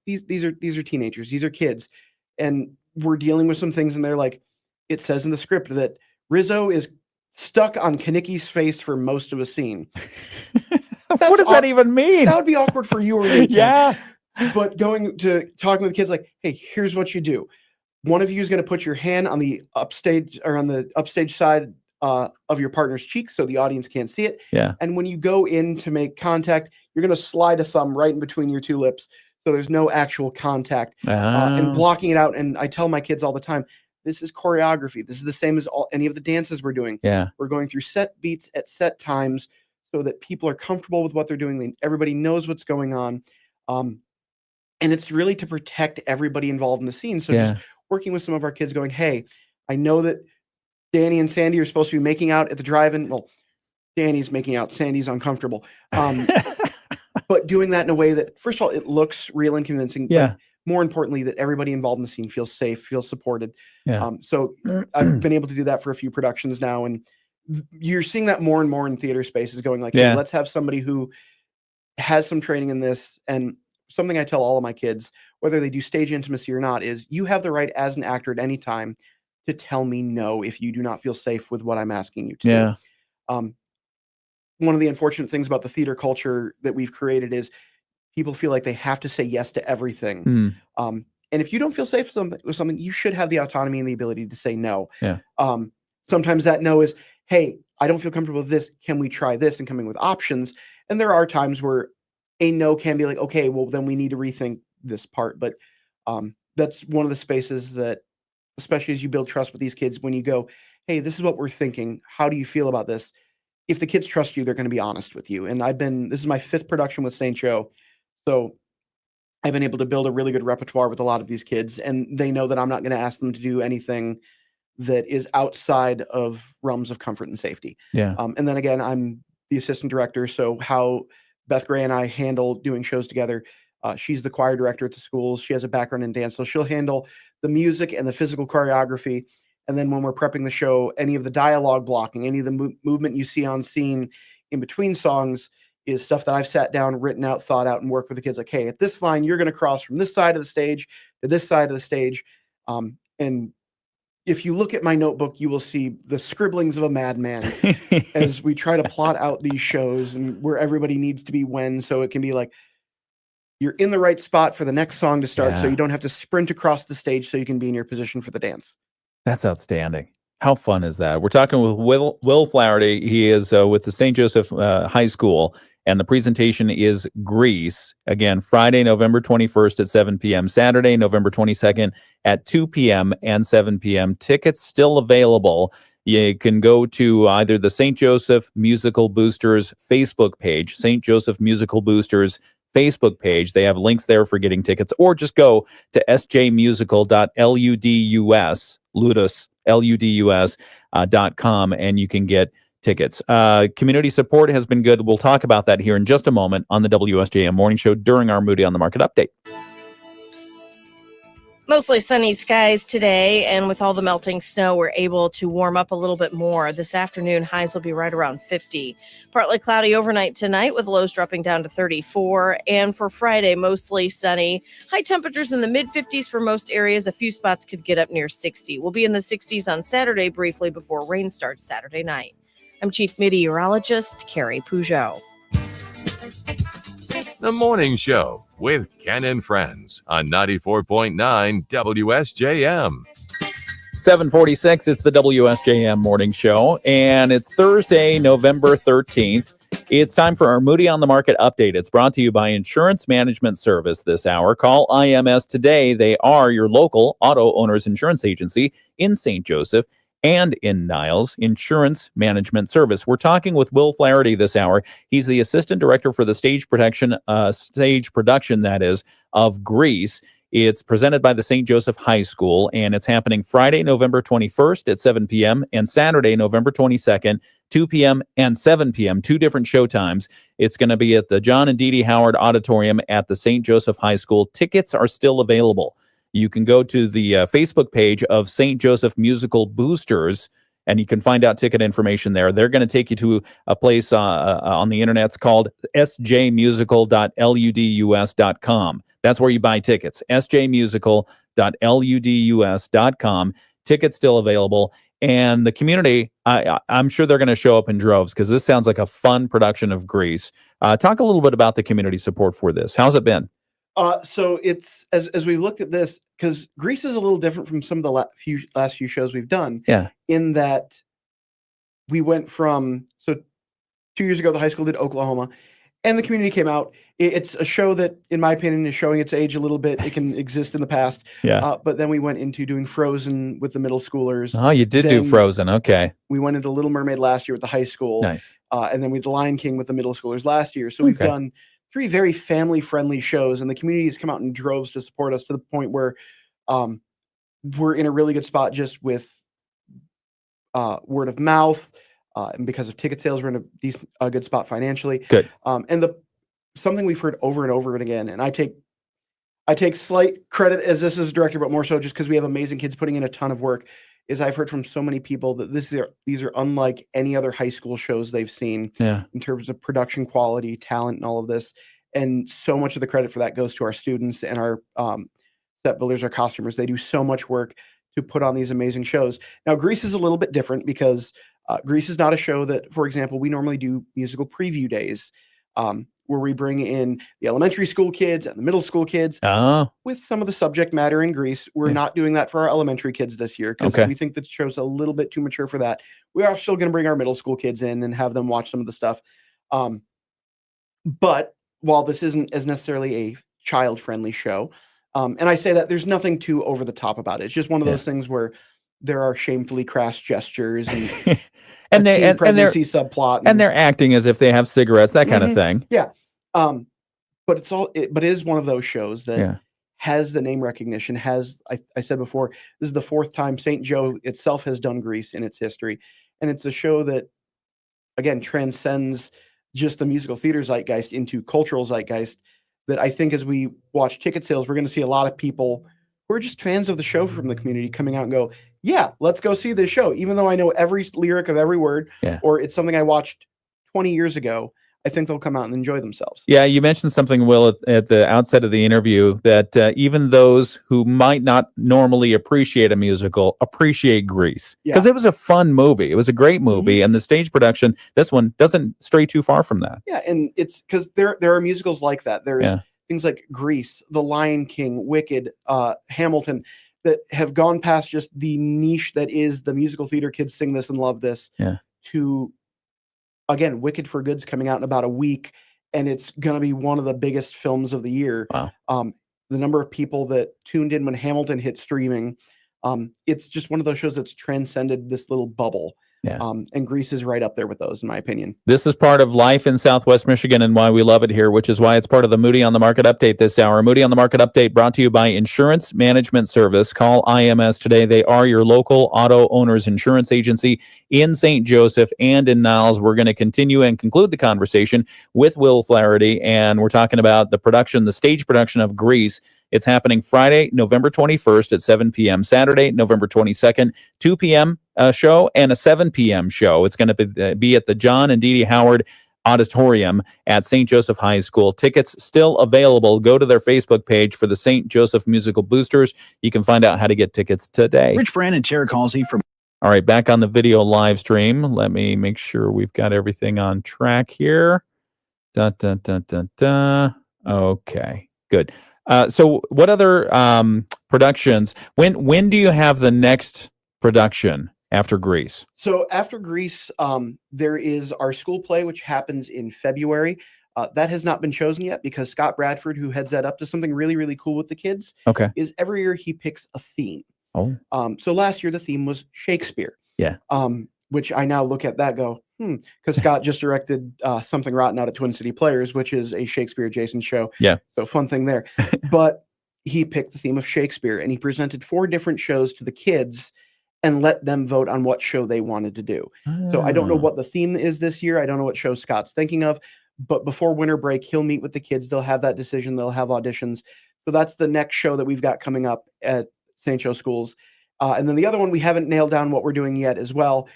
[SPEAKER 3] these are teenagers, these are kids, and we're dealing with some things, and they're like, it says in the script that Rizzo is stuck on Kanicki's face for most of a scene.
[SPEAKER 2] What does that even mean?
[SPEAKER 3] That would be awkward for you or me.
[SPEAKER 2] Yeah.
[SPEAKER 3] But going to talking with kids like, hey, here's what you do. One of you is going to put your hand on the upstage or on the upstage side of your partner's cheek so the audience can't see it.
[SPEAKER 2] Yeah.
[SPEAKER 3] And when you go in to make contact, you're going to slide a thumb right in between your 2 lips so there's no actual contact and blocking it out. And I tell my kids all the time, this is choreography. This is the same as any of the dances we're doing.
[SPEAKER 2] Yeah.
[SPEAKER 3] We're going through set beats at set times so that people are comfortable with what they're doing. Everybody knows what's going on. And it's really to protect everybody involved in the scene. So just working with some of our kids going, hey, I know that Danny and Sandy are supposed to be making out at the drive-in. Well, Danny's making out, Sandy's uncomfortable. But doing that in a way that, first of all, it looks real and convincing.
[SPEAKER 2] Yeah.
[SPEAKER 3] But more importantly, that everybody involved in the scene feels safe, feels supported.
[SPEAKER 2] Yeah.
[SPEAKER 3] So I've been able to do that for a few productions now. And you're seeing that more and more in theater spaces going like, hey, let's have somebody who has some training in this. And something I tell all of my kids, whether they do stage intimacy or not, is you have the right as an actor at any time to tell me no if you do not feel safe with what I'm asking you to do. One of the unfortunate things about the theater culture that we've created is people feel like they have to say yes to everything. And if you don't feel safe with something, you should have the autonomy and the ability to say no.
[SPEAKER 2] Yeah.
[SPEAKER 3] Sometimes that no is, hey, I don't feel comfortable with this. Can we try this? And coming with options. And there are times where a no can be like, okay, well, then we need to rethink this part. But that's one of the spaces that, especially as you build trust with these kids, when you go, hey, this is what we're thinking. How do you feel about this? If the kids trust you, they're going to be honest with you. And this is my 5th production with St. Joe. So I've been able to build a really good repertoire with a lot of these kids, and they know that I'm not going to ask them to do anything that is outside of realms of comfort and safety.
[SPEAKER 2] Yeah.
[SPEAKER 3] And then again, I'm the assistant director. So how Beth Gray and I handle doing shows together, she's the choir director at the schools. She has a background in dance. So she'll handle the music and the physical choreography. And then when we're prepping the show, any of the dialogue blocking, any of the movement you see on scene in between songs is stuff that I've sat down, written out, thought out, and worked with the kids. Like, hey, at this line, you're going to cross from this side of the stage to this side of the stage. And if you look at my notebook, you will see the scribblings of a madman as we try to plot out these shows and where everybody needs to be when. So it can be like, you're in the right spot for the next song to start, so
[SPEAKER 2] Yeah.
[SPEAKER 3] you don't have to sprint across the stage so you can be in your position for the dance.
[SPEAKER 2] That's outstanding. How fun is that? We're talking with Will Flaherty. He is with the St. Joseph High School, and the presentation is Grease. Again, Friday, November 21st at 7 p.m., Saturday, November 22nd at 2 p.m. and 7 p.m. Tickets still available. You can go to either the St. Joseph Musical Boosters Facebook page, St. Joseph Musical Boosters Facebook page. They have links there for getting tickets, or just go to sjmusical.ludus, ludus, ludus.com, and you can get tickets. Community support has been good. We'll talk about that here in just a moment on the WSJM Morning Show during our Moody on the Market update.
[SPEAKER 10] Mostly sunny skies today, and with all the melting snow, we're able to warm up a little bit more. This afternoon, highs will be right around 50. Partly cloudy overnight tonight with lows dropping down to 34. And for Friday, mostly sunny. High temperatures in the mid-50s for most areas. A few spots could get up near 60. We'll be in the 60s on Saturday briefly before rain starts Saturday night. I'm Chief Meteorologist Carrie Peugeot.
[SPEAKER 6] The Morning Show with Ken and Friends on 94.9 WSJM.
[SPEAKER 2] 746, it's the WSJM Morning Show, and it's Thursday, November 13th. It's time for our Moody on the Market update. It's brought to you by Insurance Management Service this hour. Call IMS today. They are your local auto owner's insurance agency in St. Joseph and in Niles, Insurance Management Service. We're talking with Will Flaherty this hour. He's the Assistant Director for the stage production, that is, of Grease. It's presented by the St. Joseph High School, and it's happening Friday, November 21st at 7 p.m. and Saturday, November 22nd, 2 p.m. and 7 p.m., two different show times. It's going to be at the John and Dee Dee Howard Auditorium at the St. Joseph High School. Tickets are still available. You can go to the Facebook page of St. Joseph Musical Boosters, and you can find out ticket information there. They're going to take you to a place on the internet. It's called sjmusical.ludus.com. That's where you buy tickets, sjmusical.ludus.com. Tickets still available. And the community, I'm sure they're going to show up in droves because this sounds like a fun production of Grease. Talk a little bit about the community support for this. How's it been?
[SPEAKER 3] So it's as we've looked at this, because Grease is a little different from some of the last few shows we've done.
[SPEAKER 2] Yeah.
[SPEAKER 3] In that we went from 2 years ago, the high school did Oklahoma, and the community came out. It's a show that, in my opinion, is showing its age a little bit. It can exist in the past.
[SPEAKER 2] Yeah.
[SPEAKER 3] But then we went into doing Frozen with the middle schoolers.
[SPEAKER 2] Oh, you did do Frozen. Okay.
[SPEAKER 3] We went into Little Mermaid last year with the high school.
[SPEAKER 2] Nice.
[SPEAKER 3] And then we did The Lion King with the middle schoolers last year. So we've done 3 very family-friendly shows, and the community has come out in droves to support us to the point where we're in a really good spot just with word of mouth, and because of ticket sales, we're in a good spot financially.
[SPEAKER 2] Good.
[SPEAKER 3] And something we've heard over and over and again, and I take slight credit as this is a director, but more so just because we have amazing kids putting in a ton of work, is I've heard from so many people that these are unlike any other high school shows they've seen in terms of production quality, talent, and all of this. And so much of the credit for that goes to our students and our set builders, our costumers. They do so much work to put on these amazing shows. Now, Grease is a little bit different because Grease is not a show that, for example, we normally do musical preview days where we bring in the elementary school kids and the middle school kids with some of the subject matter in Grease. We're not doing that for our elementary kids this year because we think that the show's a little bit too mature for that. We are still going to bring our middle school kids in and have them watch some of the stuff. But while this isn't as necessarily a child-friendly show, and I say that there's nothing too over the top about it. It's just one of those things where there are shamefully crass gestures and
[SPEAKER 2] and their
[SPEAKER 3] pregnancy subplot,
[SPEAKER 2] and they're acting as if they have cigarettes, that kind of thing.
[SPEAKER 3] Yeah. But it is one of those shows that has the name recognition, I said before, this is the 4th time St. Joe itself has done Grease in its history. And it's a show that, again, transcends just the musical theater zeitgeist into cultural zeitgeist, that I think as we watch ticket sales, we're going to see a lot of people who are just fans of the show from the community coming out and go, yeah, let's go see this show. Even though I know every lyric of every word, or it's something I watched 20 years ago, I think they'll come out and enjoy themselves.
[SPEAKER 2] Yeah, you mentioned something, Will, at the outset of the interview, that even those who might not normally appreciate a musical appreciate Grease. Because it was a fun movie. It was a great movie. And the stage production, this one, doesn't stray too far from that.
[SPEAKER 3] Yeah, and it's because there are musicals like that. things like Grease, The Lion King, Wicked, Hamilton, that have gone past just the niche that is the musical theater kids sing this and love this, to, again, Wicked for Good's coming out in about a week, and it's going to be one of the biggest films of the year.
[SPEAKER 2] Wow.
[SPEAKER 3] The number of people that tuned in when Hamilton hit streaming, it's just one of those shows that's transcended this little bubble. And Grease is right up there with those, in my opinion.
[SPEAKER 2] This is part of life in Southwest Michigan and why we love it here, which is why it's part of the Moody on the Market update this hour. Moody on the Market update brought to you by Insurance Management Service. Call IMS today. They are your local auto owners insurance agency in St. Joseph and in Niles. We're going to continue and conclude the conversation with Will Flaherty, and we're talking about the stage production of Grease. It's happening Friday, November 21st at 7 p.m. Saturday, November 22nd, 2 p.m. Show and a 7 p.m. show. It's going to be at the John and Dee Dee Howard Auditorium at St. Joseph High School. Tickets still available. Go to their Facebook page for the St. Joseph Musical Boosters. You can find out how to get tickets today.
[SPEAKER 16] Rich Fran and Tara Halsey from...
[SPEAKER 2] All right, back on the video live stream. Let me make sure we've got everything on track here. Okay, good. So what other productions, when do you have the next production after Grease?
[SPEAKER 3] So after Grease, there is our school play, which happens in February. That has not been chosen yet because Scott Bradford, who heads that up, does something really, really cool with the kids.
[SPEAKER 2] Okay.
[SPEAKER 3] Is every year he picks a theme.
[SPEAKER 2] Oh.
[SPEAKER 3] So last year the theme was Shakespeare.
[SPEAKER 2] Yeah.
[SPEAKER 3] Which I now look at that go, because Scott just directed Something Rotten out at Twin City Players, which is a Shakespeare adjacent show.
[SPEAKER 2] Yeah.
[SPEAKER 3] So fun thing there. But he picked the theme of Shakespeare and he presented 4 different shows to the kids and let them vote on what show they wanted to do. So I don't know what the theme is this year. I don't know what show Scott's thinking of, but before winter break, he'll meet with the kids. They'll have that decision. They'll have auditions. So that's the next show that we've got coming up at St. Joe Schools. And then the other one, we haven't nailed down what we're doing yet as well.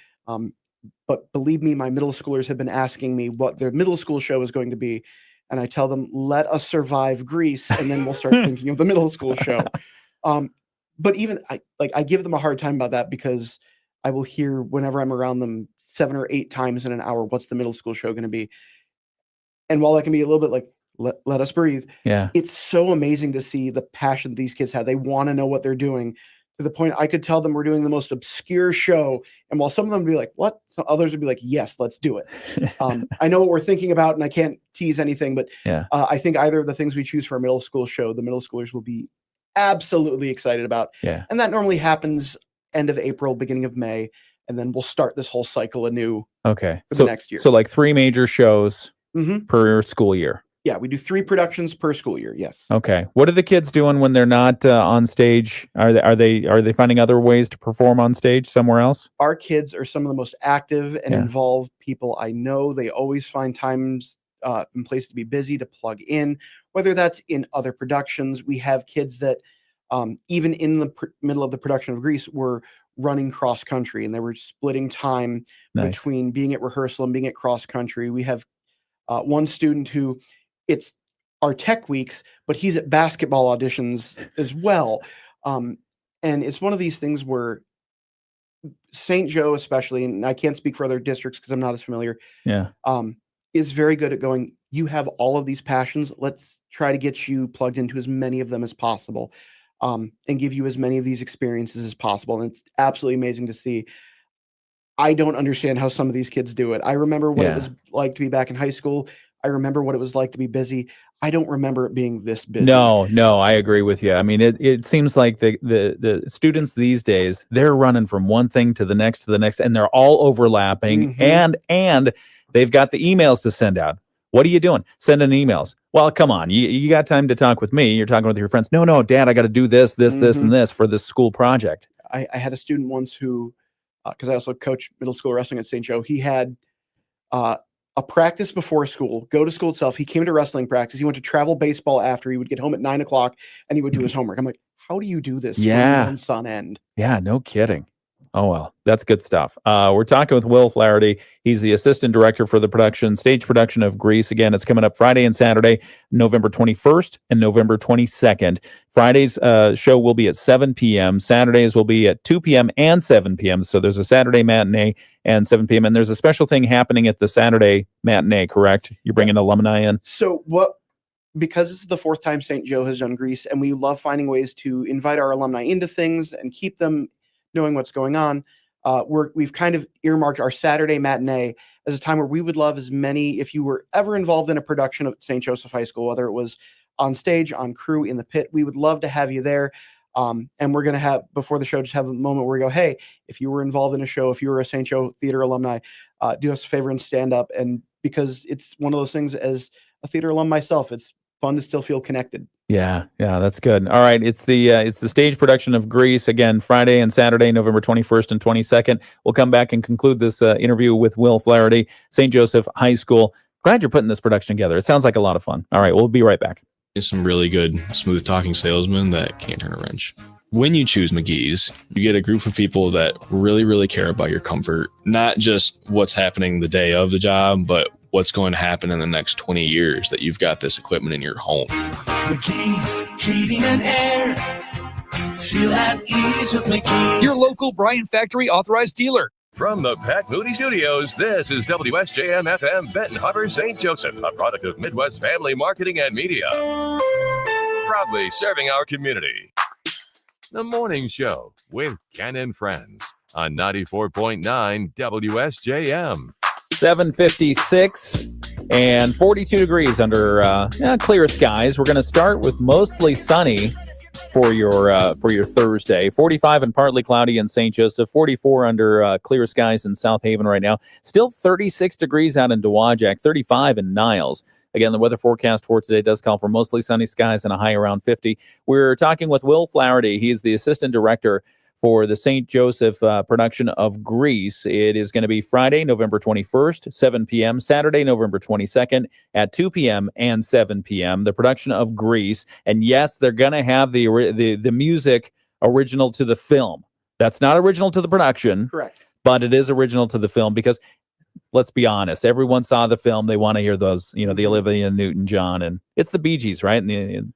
[SPEAKER 3] But believe me, my middle schoolers have been asking me what their middle school show is going to be. And I tell them, let us survive Grease, and then we'll start thinking of the middle school show. But even I give them a hard time about that because I will hear whenever I'm around them 7 or 8 times in an hour, what's the middle school show going to be? And while that can be a little bit like, let us breathe.
[SPEAKER 2] Yeah.
[SPEAKER 3] It's so amazing to see the passion these kids have. They want to know what they're doing, to the point I could tell them we're doing the most obscure show. And while some of them would be like, what? Some others would be like, yes, let's do it. I know what we're thinking about and I can't tease anything, but I think either of the things we choose for a middle school show, the middle schoolers will be absolutely excited about.
[SPEAKER 2] Yeah.
[SPEAKER 3] And that normally happens end of April, beginning of May. And then we'll start this whole cycle anew.
[SPEAKER 2] Okay.
[SPEAKER 3] For the next year.
[SPEAKER 2] So like 3 major shows per school year.
[SPEAKER 3] Yeah, we do 3 productions per school year. Yes.
[SPEAKER 2] Okay. What are the kids doing when they're not on stage? Are they finding other ways to perform on stage somewhere else?
[SPEAKER 3] Our kids are some of the most active and involved people I know. They always find times and places to be busy, to plug in, whether that's in other productions. We have kids that even in the middle of the production of Grease were running cross country, and they were splitting time between being at rehearsal and being at cross country. We have one student who, it's our tech weeks, but he's at basketball auditions as well. And it's one of these things where St. Joe especially, and I can't speak for other districts because I'm not as familiar, is very good at going, you have all of these passions. Let's try to get you plugged into as many of them as possible, and give you as many of these experiences as possible. And it's absolutely amazing to see. I don't understand how some of these kids do it. I remember what it was like to be back in high school. I remember what it was like to be busy. I don't remember it being this busy.
[SPEAKER 2] No, I agree with you. I mean, it seems like the students these days, they're running from one thing to the next, and they're all overlapping, and they've got the emails to send out. What are you doing? Sending emails. Well, come on. You got time to talk with me. You're talking with your friends. No, Dad, I got to do this, and this for this school project.
[SPEAKER 3] I had a student once who, because I also coach middle school wrestling at St. Joe, he had a practice before school, go to school itself. He came to wrestling practice. He went to travel baseball after. He would get home at 9 o'clock and he would do his homework. I'm like, how do you do this for months on end?
[SPEAKER 2] Yeah, no kidding. Oh, well, that's good stuff. We're talking with Will Flaherty. He's the assistant director for the stage production of Grease. Again, it's coming up Friday and Saturday, November 21st and November 22nd. Friday's show will be at 7 p.m. Saturdays will be at 2 p.m. and 7 p.m. So there's a Saturday matinee and 7 p.m. And there's a special thing happening at the Saturday matinee, correct? You're bringing alumni in?
[SPEAKER 3] So what because this is the fourth time St. Joe has done Grease, and we love finding ways to invite our alumni into things and keep them knowing what's going on. We've kind of earmarked our Saturday matinee as a time where we would love as many, if you were ever involved in a production of St. Joseph High School, whether it was on stage, on crew, in the pit, we would love to have you there. And we're going to have, before the show, just have a moment where we go, hey, if you were involved in a show, if you were a St. Joe theater alumni, do us a favor and stand up. And because it's one of those things, as a theater alum myself, it's fun to still feel connected.
[SPEAKER 2] Yeah, that's good. All right, it's the stage production of Grease, again, Friday and Saturday, November 21st and 22nd. We'll come back and conclude this interview with Will Flaherty, St. Joseph High School. Glad you're putting this production together. It sounds like a lot of fun. All right, we'll be right back.
[SPEAKER 16] Some really good, smooth talking salesmen that can't turn a wrench. When you choose McGee's, you get a group of people that really, really care about your comfort, not just what's happening the day of the job, but what's going to happen in the next 20 years that you've got this equipment in your home.
[SPEAKER 17] McGee's Heating and Air. Feel at ease with McGee's.
[SPEAKER 18] Your local Bryant Factory authorized dealer.
[SPEAKER 6] From the Pat Moody Studios, this is WSJM-FM Benton Harbor, St. Joseph, a product of Midwest Family Marketing and Media. Proudly serving our community. The Morning Show with Ken and Friends on 94.9 WSJM.
[SPEAKER 2] 7:56 and 42 degrees under clear skies. We're going to start with mostly sunny for your Thursday. 45 and partly cloudy in St. Joseph. 44 under clear skies in South Haven right now. Still 36 degrees out in Dowagiac. 35 in Niles. Again, the weather forecast for today does call for mostly sunny skies and a high around 50. We're talking with Will Flaherty. He's the assistant director for the St. Joseph production of Grease. It is going to be Friday, November 21st, 7 p.m., Saturday, November 22nd at 2 p.m. and 7 p.m. The production of Grease. And yes, they're going to have the music original to the film. That's not original to the production.
[SPEAKER 3] Correct.
[SPEAKER 2] But it is original to the film because, let's be honest, everyone saw the film. They want to hear those, the Olivia Newton-John. And it's the Bee Gees, right?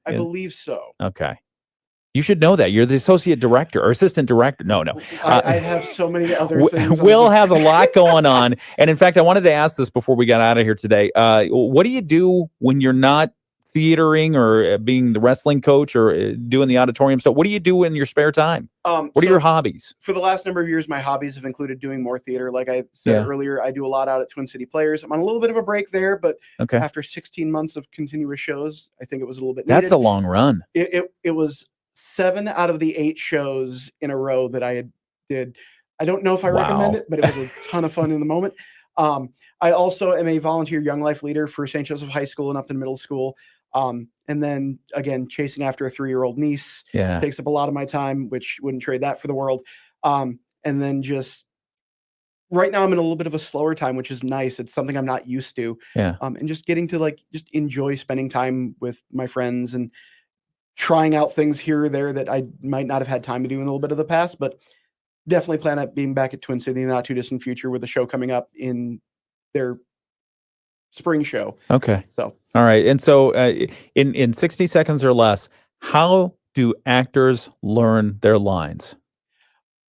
[SPEAKER 3] I believe so.
[SPEAKER 2] Okay. You should know that. You're the associate director or assistant director. No.
[SPEAKER 3] I have so many other things.
[SPEAKER 2] Will has a lot going on. And in fact, I wanted to ask this before we got out of here today. What do you do when you're not theatering or being the wrestling coach or doing the auditorium stuff? What do you do in your spare time? What are your hobbies?
[SPEAKER 3] For the last number of years, my hobbies have included doing more theater. Like I said earlier, I do a lot out at Twin City Players. I'm on a little bit of a break there, but after 16 months of continuous shows, I think it was a little bit needed.
[SPEAKER 2] That's a long run.
[SPEAKER 3] It was 7 out of the 8 shows in a row that I did. I don't know if I recommend it, but it was a ton of fun in the moment. I also am a volunteer Young Life leader for St. Joseph High School and Upton Middle School. And then again, chasing after a 3-year-old niece takes up a lot of my time, which wouldn't trade that for the world. And then just right now I'm in a little bit of a slower time, which is nice. It's something I'm not used to. And just getting to just enjoy spending time with my friends and trying out things here or there that I might not have had time to do in a little bit of the past, but definitely plan on being back at Twin City in the not too distant future with a show coming up in their spring show.
[SPEAKER 2] Okay.
[SPEAKER 3] So,
[SPEAKER 2] all right. And so in 60 seconds or less, how do actors learn their lines?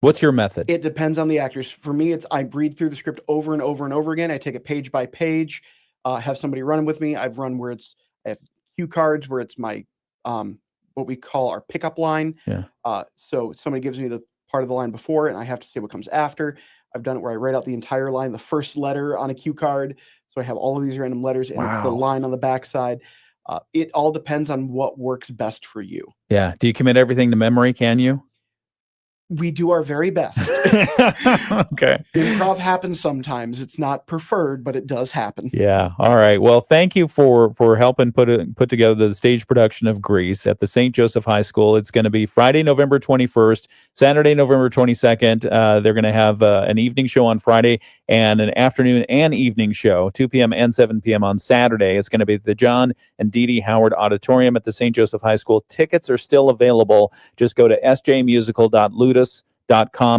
[SPEAKER 2] What's your method?
[SPEAKER 3] It depends on the actors. For me, I read through the script over and over and over again. I take it page by page, have somebody running with me. I've run where I have cue cards where it's my, what we call our pickup line. So somebody gives me the part of the line before and I have to say what comes after. I've done it where I write out the entire line, the first letter on a cue card. So I have all of these random letters and it's the line on the backside. It all depends on what works best for you.
[SPEAKER 2] Yeah. Do you commit everything to memory? Can you?
[SPEAKER 3] We do our very best.
[SPEAKER 2] Okay.
[SPEAKER 3] Improv happens sometimes. It's not preferred, but it does happen.
[SPEAKER 2] Yeah. All right. Well, thank you for helping put together the stage production of Grease at the St. Joseph High School. It's going to be Friday, November 21st, Saturday, November 22nd. They're going to have an evening show on Friday and an afternoon and evening show, 2 p.m. and 7 p.m. on Saturday. It's going to be at the John and Dee Dee Howard Auditorium at the St. Joseph High School. Tickets are still available. Just go to sjmusical.ludus.com.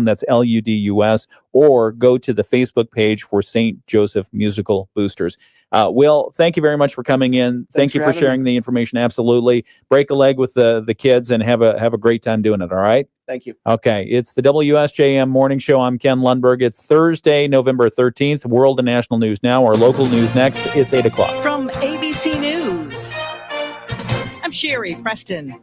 [SPEAKER 2] That's Ludus, or go to the Facebook page for St. Joseph Musical Boosters. Will, thank you very much for coming in. Thank you for sharing the information. Absolutely. Break a leg with the kids and have a great time doing it. All right.
[SPEAKER 3] Thank you.
[SPEAKER 2] Okay. It's the WSJM Morning Show. I'm Ken Lundberg. It's Thursday, November 13th. World and national news now. Our local news next. It's 8 o'clock.
[SPEAKER 12] From ABC News. I'm Sherry Preston.